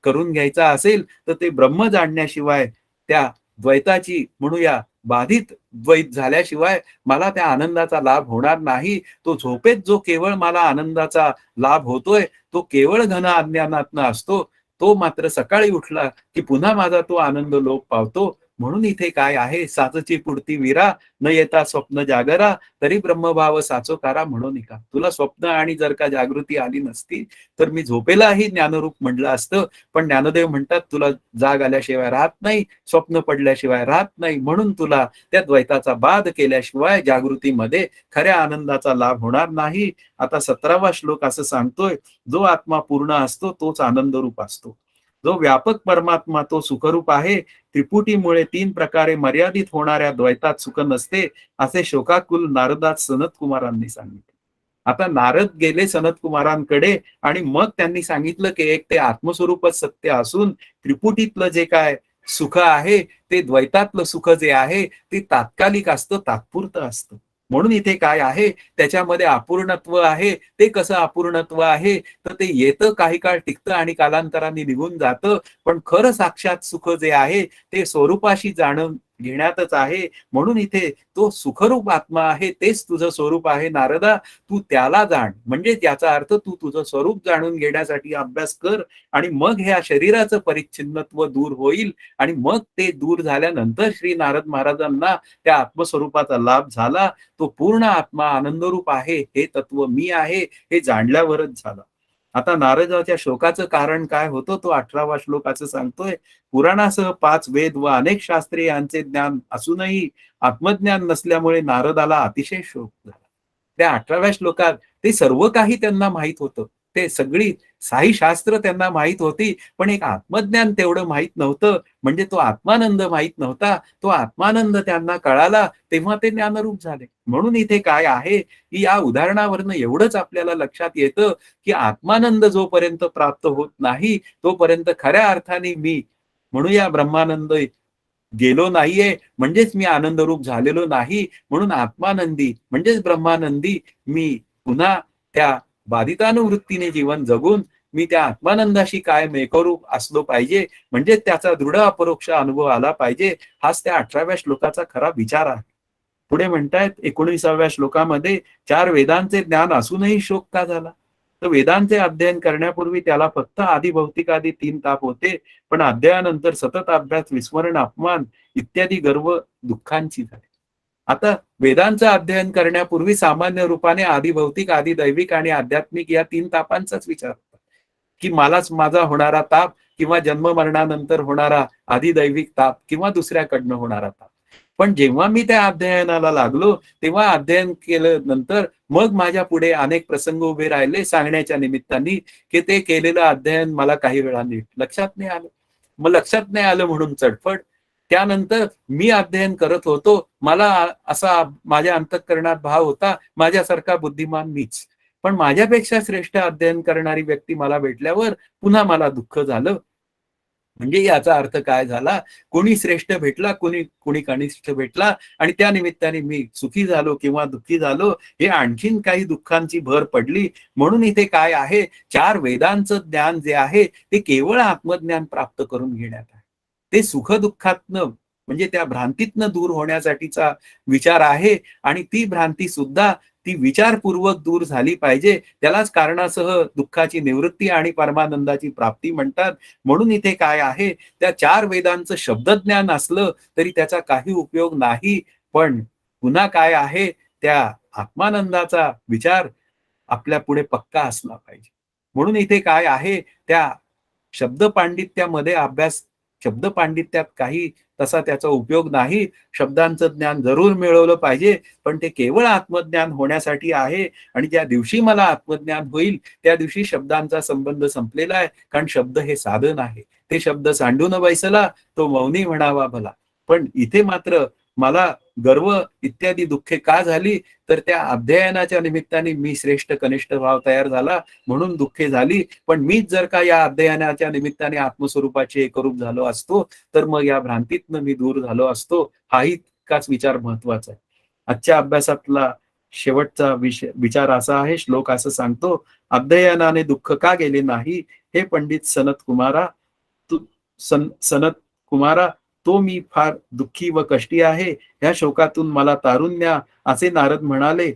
करून घ्यायचा असेल, तर ते ब्रह्म जाणण्याशिवाय, त्या द्वैताची म्हणूया बाधित द्वैत झाल्याशिवाय मला त्या आनंदाचा लाभ होणार नाही. तो झोपेत जो केवळ मला आनंदाचा लाभ होतोय, तो केवळ घन अज्ञानातनं असतो. तो मात्र सकाळी उठला, की पुन्हा माझा तो आनंद लोप पावतो. म्हणून इथे काय आहे, साचची पुरती वीरा, न येता स्वप्न जागरा, तरी ब्रह्मभाव साचोकारा म्हणू निका. तुला स्वप्न आणि जर का जागृती आली नसती, तर मी झोपेलाही ज्ञानरूप म्हटलं असतं. पण ज्ञानदेव म्हणतात, तुला जाग आल्याशिवाय राहत नाही, स्वप्न पडल्याशिवाय राहत नाही. म्हणून तुला त्या द्वैताचा बाध केल्याशिवाय जागृतीमध्ये खऱ्या आनंदाचा लाभ होणार नाही. आता 17वा श्लोक असं सांगतोय, जो आत्मा पूर्ण असतो तोच आनंदरूप असतो. जो व्यापक परमात्मा तो सुखरूप आहे. त्रिपुटीमुळे 3 प्रकारे मर्यादित होणाऱ्या द्वैतात सुख नसते, असे शोकाकुल नारदास सनत कुमारांनी सांगितले. आता नारद गेले सनत कुमारांकडे आणि मग त्यांनी सांगितलं, की एक ते आत्मस्वरूपच सत्य असून त्रिपुटीतलं जे काय सुख आहे, ते द्वैतातलं सुख जे आहे, ते तात्कालिक असतं, तात्पुरतं असतं. म्हणून इथे काय आहे, त्याच्यामध्ये अपूर्णत्व आहे. ते कसं अपूर्णत्व आहे, तर ते येतं, काही काळ टिकतं आणि कालांतराने निघून जातं. पण खरं साक्षात सुख जे आहे, ते स्वरूपाशी जाणून घेण्यातच आहे. म्हणून इथे तो सुखरूप आत्मा आहे, तेच तुझं स्वरूप आहे नारदा. तू त्याला जाण. म्हणजे याचा अर्थ तू तुझं स्वरूप जाणून घेण्यासाठी अभ्यास कर आणि मग ह्या शरीराचं परिच्छिन्नत्व दूर होईल आणि मग ते दूर झाल्यानंतर श्री नारद महाराजांना त्या आत्मस्वरूपाचा लाभ झाला. तो पूर्ण आत्मा आनंदरूप आहे, हे तत्व मी आहे, हे जाणल्यावरच झालं. आता नारदाच्या शोकाचं कारण काय होतं, तो 18वा श्लोक असं सांगतोय, पुराणासह 5 वेद व अनेक शास्त्रे यांचे ज्ञान असूनही आत्मज्ञान नसल्यामुळे नारदाला अतिशय शोक झाला. त्या 18व्या श्लोकात ते सर्व काही त्यांना माहित होतं. ते सगळी साई शास्त्र त्यांना माहित होती, पण एक आत्मज्ञान तेवढं माहित नव्हतं. म्हणजे तो आत्मानंद माहित नव्हता. तो आत्मानंद त्यांना कळाला, तेव्हा ते ज्ञानरूप झाले. म्हणून इथे काय आहे, की या उदाहरणावरनं एवढंच आपल्याला लक्षात येतं, की आत्मानंद जोपर्यंत प्राप्त होत नाही, तोपर्यंत खऱ्या अर्थाने मी म्हणूया ब्रह्मानंद गेलो नाहीये, म्हणजेच मी आनंदरूप झालेलो नाही. म्हणून आत्मानंदी म्हणजेच ब्रह्मानंदी मी पुन्हा त्या बाधितानुवृत्तीने जीवन जगून मी त्या आत्मानंदाशी कायम एकरूप असलो पाहिजे. म्हणजे त्याचा दृढ अपरोक्ष अनुभव आला पाहिजे. हाच त्या 18व्या श्लोकाचा खरा विचार आहे. पुढे म्हणतायत 19व्या श्लोकामध्ये, 4 वेदांचे ज्ञान असूनही शोक का झाला? तर वेदांचे अध्ययन करण्यापूर्वी त्याला फक्त आधी आदी 3 ताप होते. पण अध्ययनानंतर सतत अभ्यास, विस्मरण, अपमान इत्यादी गर्व दुःखांची झाली. आता वेदांचं अध्ययन करण्यापूर्वी सामान्य रूपाने आधी भौतिक, आधी दैविक आणि आध्यात्मिक या 3 तापांचाच विचार होता, की मलाच माझा होणारा ताप किंवा जन्म-मरणानंतर होणारा अधिदैविक ताप किंवा दुसऱ्याकडनं होणारा ताप. पण जेव्हा मी त्या अध्ययनाला लागलो, तेव्हा अध्ययन केल्यानंतर मग माझ्या पुढे अनेक प्रसंग उभे राहिले सांगण्याच्या निमित्ताने, की ते केलेलं अध्ययन मला काही वेळा नीट लक्षात नाही आलं. मग लक्षात नाही आलं म्हणून चडफड. त्यानंतर मी अध्ययन करत होतो. मला असा माझ्या अंतःकरणात भाव होता, माझ्यासारखा बुद्धिमान मीच. पण माझ्यापेक्षा श्रेष्ठ अध्ययन करणारी व्यक्ती मला भेटल्यावर पुन्हा मला दुःख झालं. म्हणजे याचा अर्थ काय झाला, कोणी श्रेष्ठ भेटला, कोणी कनिष्ठ भेटला आणि त्या निमित्ताने मी सुखी झालो किंवा दुःखी झालो, हे आणखीन काही दुःखांची भर पडली. म्हणून इथे काय आहे, 4 वेदांचं ज्ञान जे आहे, ते केवळ आत्मज्ञान प्राप्त करून घेण्यात आहे. ते सुख-दुःखातनं म्हणजे त्या भ्रांतीतनं दूर होण्यासाठीचा विचार आहे आणि ती भ्रांती सुद्धा ती विचारपूर्वक दूर झाली पाहिजे. त्यालाच कारणासह दुःखाची निवृत्ती आणि परमानंदाची प्राप्ती म्हणतात. म्हणून इथे काय आहे, त्या 4 वेदांचं शब्दज्ञान असलं तरी त्याचा काही उपयोग नाही. पण पुन्हा काय आहे, त्या आत्मानंदाचा विचार आपल्या पुढे पक्का असला पाहिजे. म्हणून इथे काय आहे, त्या शब्द पांडित्यामध्ये अभ्यास, शब्द पांडित्यात काही तसा त्याचा उपयोग नाही. शब्दांचं ज्ञान जरूर मिळवलं पाहिजे, पण ते केवळ आत्मज्ञान होण्यासाठी आहे. आणि ज्या दिवशी मला आत्मज्ञान होईल त्या दिवशी शब्दांचा संबंध संपलेला आहे. कारण शब्द हे साधन आहे. ते शब्द सांडून बैसला तो मौनी म्हणावा भला. पण इथे मात्र मला गर्व इत्यादी दुःखे का झाली, तर त्या अध्ययनाच्या निमित्ताने मी श्रेष्ठ कनिष्ठ भाव तयार झाला म्हणून दुःखे झाली. पण मीच जर का या अध्ययनाच्या निमित्ताने आत्मस्वरूपाचे एकरूप झालो असतो, तर मग या भ्रांतीतनं मी दूर झालो असतो. हाही तितकाच विचार महत्वाचा आहे. आजच्या अभ्यासातला शेवटचा विचार असा आहे, श्लोक असं सांगतो, अध्ययनाने दुःख का गेले नाही, हे पंडित सनत कुमारा, सनत कुमारा, तो मी फार दुःखी व कष्टी आहे. ह्या शोकातून मला तारुण्या, असे नारद म्हणाले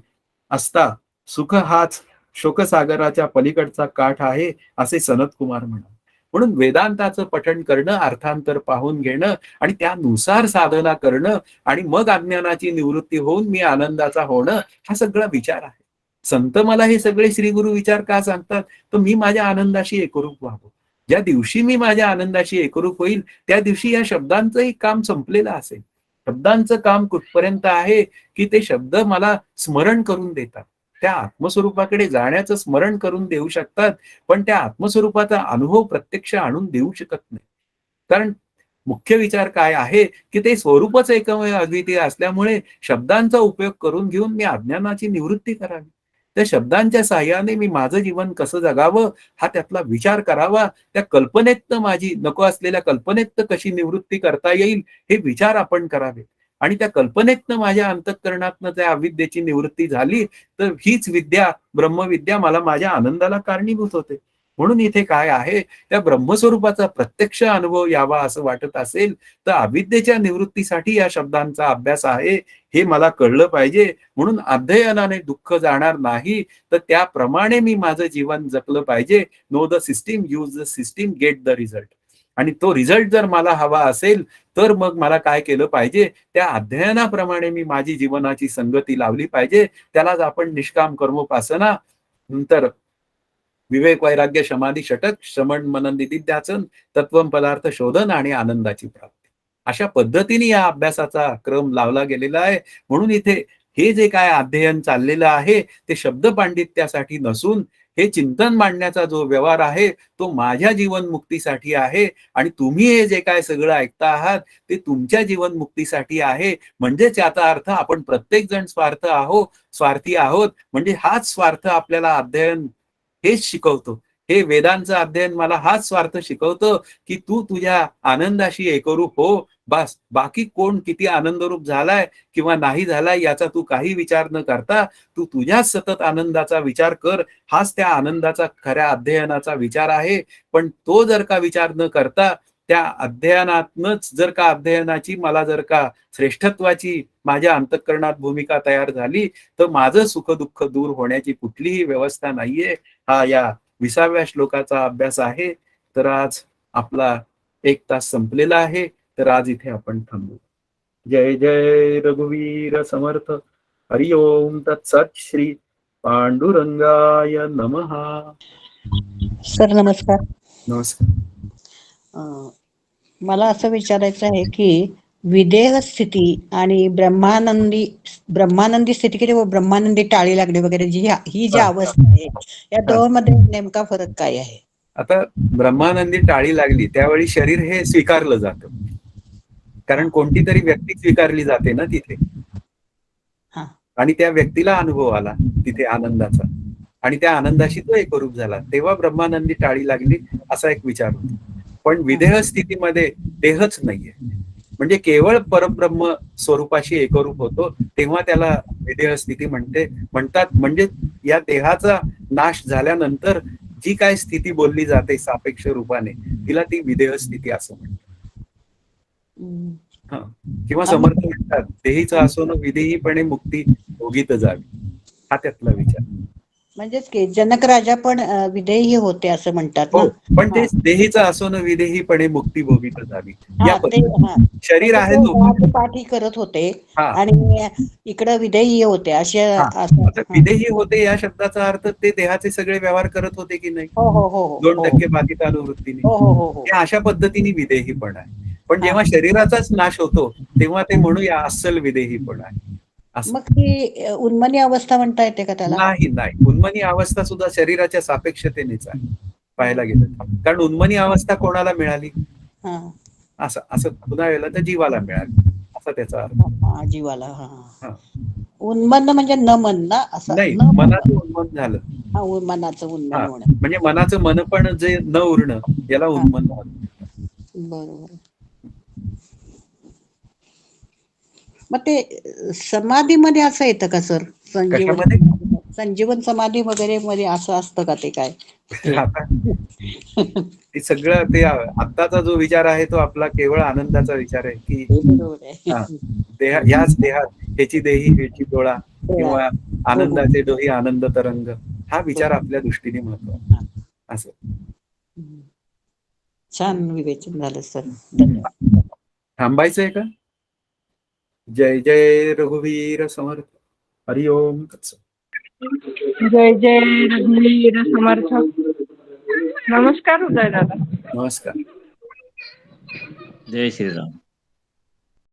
असता, सुख हाच शोकसागराच्या पलीकडचा काठ आहे, असे सनत कुमार म्हणाले. म्हणून वेदांताचं पठण करणं, अर्थांतर पाहून घेणं आणि त्यानुसार साधना करणं आणि मग अज्ञानाची निवृत्ती होऊन मी आनंदाचा होणं, हा सगळा विचार आहे. संत मला हे सगळे श्रीगुरु विचार का सांगतात, तर मी माझ्या आनंदाशी एकरूप व्हावं. ज्या दिवशी मी माझ्या आनंदाशी एकरूप होईल त्या दिवशी या शब्दांचंही काम संपलेलं असेल. शब्दांचं काम कुठपर्यंत आहे की ते शब्द मला स्मरण करून देतात, त्या आत्मस्वरूपाकडे जाण्याचं स्मरण करून देऊ शकतात, पण त्या आत्मस्वरूपाचा अनुभव प्रत्यक्ष आणून देऊ शकत नाही. कारण मुख्य विचार काय आहे की ते स्वरूपच एकमेव अद्वितीय असल्यामुळे शब्दांचा उपयोग करून घेऊन मी अज्ञानाची निवृत्ती करावी. त्या शब्दांच्या साह्याने मी माझं जीवन कसं जगावं हा त्यातला विचार करावा. त्या कल्पनेतनं, माझी नको असलेल्या कल्पनेतनं कशी निवृत्ती करता येईल हे विचार आपण करावे. आणि त्या कल्पनेतनं माझ्या अंतःकरणातनं त्या अविद्येची निवृत्ती झाली तर हीच विद्या, ब्रह्मविद्या मला माझ्या आनंदाला कारणीभूत होते. म्हणून इथे काय आहे, त्या ब्रह्मस्वरूपाचा प्रत्यक्ष अनुभव यावा असं वाटत असेल तर अविद्येच्या निवृत्तीसाठी या शब्दांचा अभ्यास आहे हे मला कळलं पाहिजे. म्हणून अध्ययनाने दुःख जाणार नाही, तर त्याप्रमाणे मी माझं जीवन जगलं पाहिजे. Know the system, use the system, get the result. आणि तो रिझल्ट जर मला हवा असेल तर मग मला काय केलं पाहिजे, त्या अध्ययनाप्रमाणे मी माझी जीवनाची संगती लावली पाहिजे. त्यालाच आपण निष्काम कर्मोपासना, नंतर विवेक वैराग्य समाधी षटक, श्रवण मनन निधिध्यासन, तत्वम पदार्थ शोधन आणि आनंदाची प्राप्ती, अशा पद्धतीने या अभ्यासाचा क्रम लावला गेलेला आहे. म्हणून इथे हे जे काय अध्ययन चाललेलं आहे ते शब्द पांडित्यासाठी नसून हे चिंतन मांडण्याचा जो व्यवहार आहे तो माझ्या जीवनमुक्तीसाठी आहे. आणि तुम्ही हे जे काय सगळं ऐकता आहात ते तुमच्या जीवनमुक्तीसाठी आहे. म्हणजेच याचा अर्थ आपण प्रत्येक जण स्वार्थी आहोत. म्हणजे हाच स्वार्थ आपल्याला अध्ययन हेच शिकवतो. हे वेदांचं अध्ययन मला हाच स्वार्थ शिकवतो की तू तुझ्या आनंदाशी एकरूप हो. बस, बाकी कोण किती आनंदरूप झालाय किंवा नाही झालाय याचा तू काही विचार न करता तू तुझ्याच सतत आनंदाचा विचार कर. हाच त्या आनंदाचा खऱ्या अध्ययनाचा विचार आहे. पण तो जर का विचार न करता त्या अध्ययनातनच जर का अध्ययनाची मला जर का श्रेष्ठत्वाची माझ्या अंतःकरणात भूमिका तयार झाली तर माझं सुख दुःख दूर होण्याची कुठलीही व्यवस्था नाहीये. हा या 20व्या श्लोकाचा अभ्यास आहे. तर आज आपला 1 तास संपलेला आहे. तर आज इथे आपण थांबू. जय जय रघुवीर समर्थ. हरि ओम तत्सत. श्री पांडुरंगाय नमः. सर नमस्कार. नमस्कार. मला असं विचारायचं आहे की विदेह स्थिती आणि ब्रह्मानंदी स्थिती किंवा ब्रह्मानंदी टाळी लागणे वगैरे ही जी अवस्था आहे या दोनमध्ये नेमका फरक काय आहे? आता ब्रह्मानंदी टाळी लागली त्यावेळी शरीर हे स्वीकारलं जातं, कारण कोणती तरी व्यक्ती स्वीकारली जाते ना तिथे, आणि त्या व्यक्तीला अनुभव आला तिथे आनंदाचा आणि त्या आनंदाशी तो एकरूप झाला, तेव्हा ब्रह्मानंदी टाळी लागली असा एक विचार होतो. पण विदेह स्थितीमध्ये देहच नाहीये, म्हणजे केवळ परब्रह्म स्वरूपाशी एकरूप होतो तेव्हा त्याला विदेह स्थिती म्हणतात. म्हणजे या देहाचा नाश झाल्यानंतर जी काय स्थिती बोलली जाते सापेक्ष रूपाने तिला ती विदेह स्थिती असं म्हणतात. किंवा समर्थ म्हणतात देहीचा असो न विदेहीपणे मुक्ती भोगीत जावी, हा त्यातला विचार. म्हणजेच की जनक राजा पण विधेयी होते असं म्हणतात ना. हो, पण हा तेच देहीचा असो न विदेहीपणे मुक्ती भोगीत झाली. या हा ते हा शरीर म्हणजे आहे ते तो. पाठी करत होते हां, आणि इकडं विधेयी होते असे हां. असं. आता हा. विदेही होते या शब्दाचा अर्थ ते देहाचे सगळे व्यवहार करत होते की नाही? हो हो हो हो हो 2% बाधित अनुवृत्तीने. हो हो हो हो हे अशा पद्धतीने विदेहीपण आहे. पण हा. जेव्हा शरीराचाच नाश होतो, तेव्हा ते म्हणूया अस्सल विदेहीपण आहे. असं. मग ती उन्मनी अवस्था म्हणता येते का त्याला? नाही, नाही. उन्मनी अवस्था सुद्धा शरीराच्या सापेक्षतेनेच आहे, पाहायला गेलं तर. कारण उन्मनी अवस्था कोणाला मिळाली? हा असं असं पुन्हा गेलं तर जीवाला मिळाली. असा त्याचा अर्थ. हा जीवाला हा. हां. उन्मन म्हणजे न मन ना असं नाही, न मन. मनाचं उन्मन झालं. हा मनाचं उन्मन हां, होणं. म्हणजे मनाचं मनपण जे न उरणं, याला हा उन्मन म्हणतात. बरोबर. मग ते समाधीमध्ये असं येतं का सर? संजीवन कशामध्ये? संजीवन समाधी वगैरे मध्ये असं असतं का ते काय? आता ते सगळं ते आत्ताचा जो विचार आहे तो आपला केवळ आनंदाचा विचार आहे, की हे बरोबर आहे. हां, ह्याच देहात ह्याची देही ह्याची डोळा डोळा. किंवा हो हो आनंदाचे डोही आनंद तरंग हा हो. विचार आपल्या दृष्टीने महत्वाचा. हा. असं. छान विवेचन झालं सर. हं. थांबायचंय का? जय जय रघुवीर समर्थ. हरि ओम तत्सत. जय जय रघुवीर समर्थ. नमस्कार उदय दादा. नमस्कार. जय श्रीराम.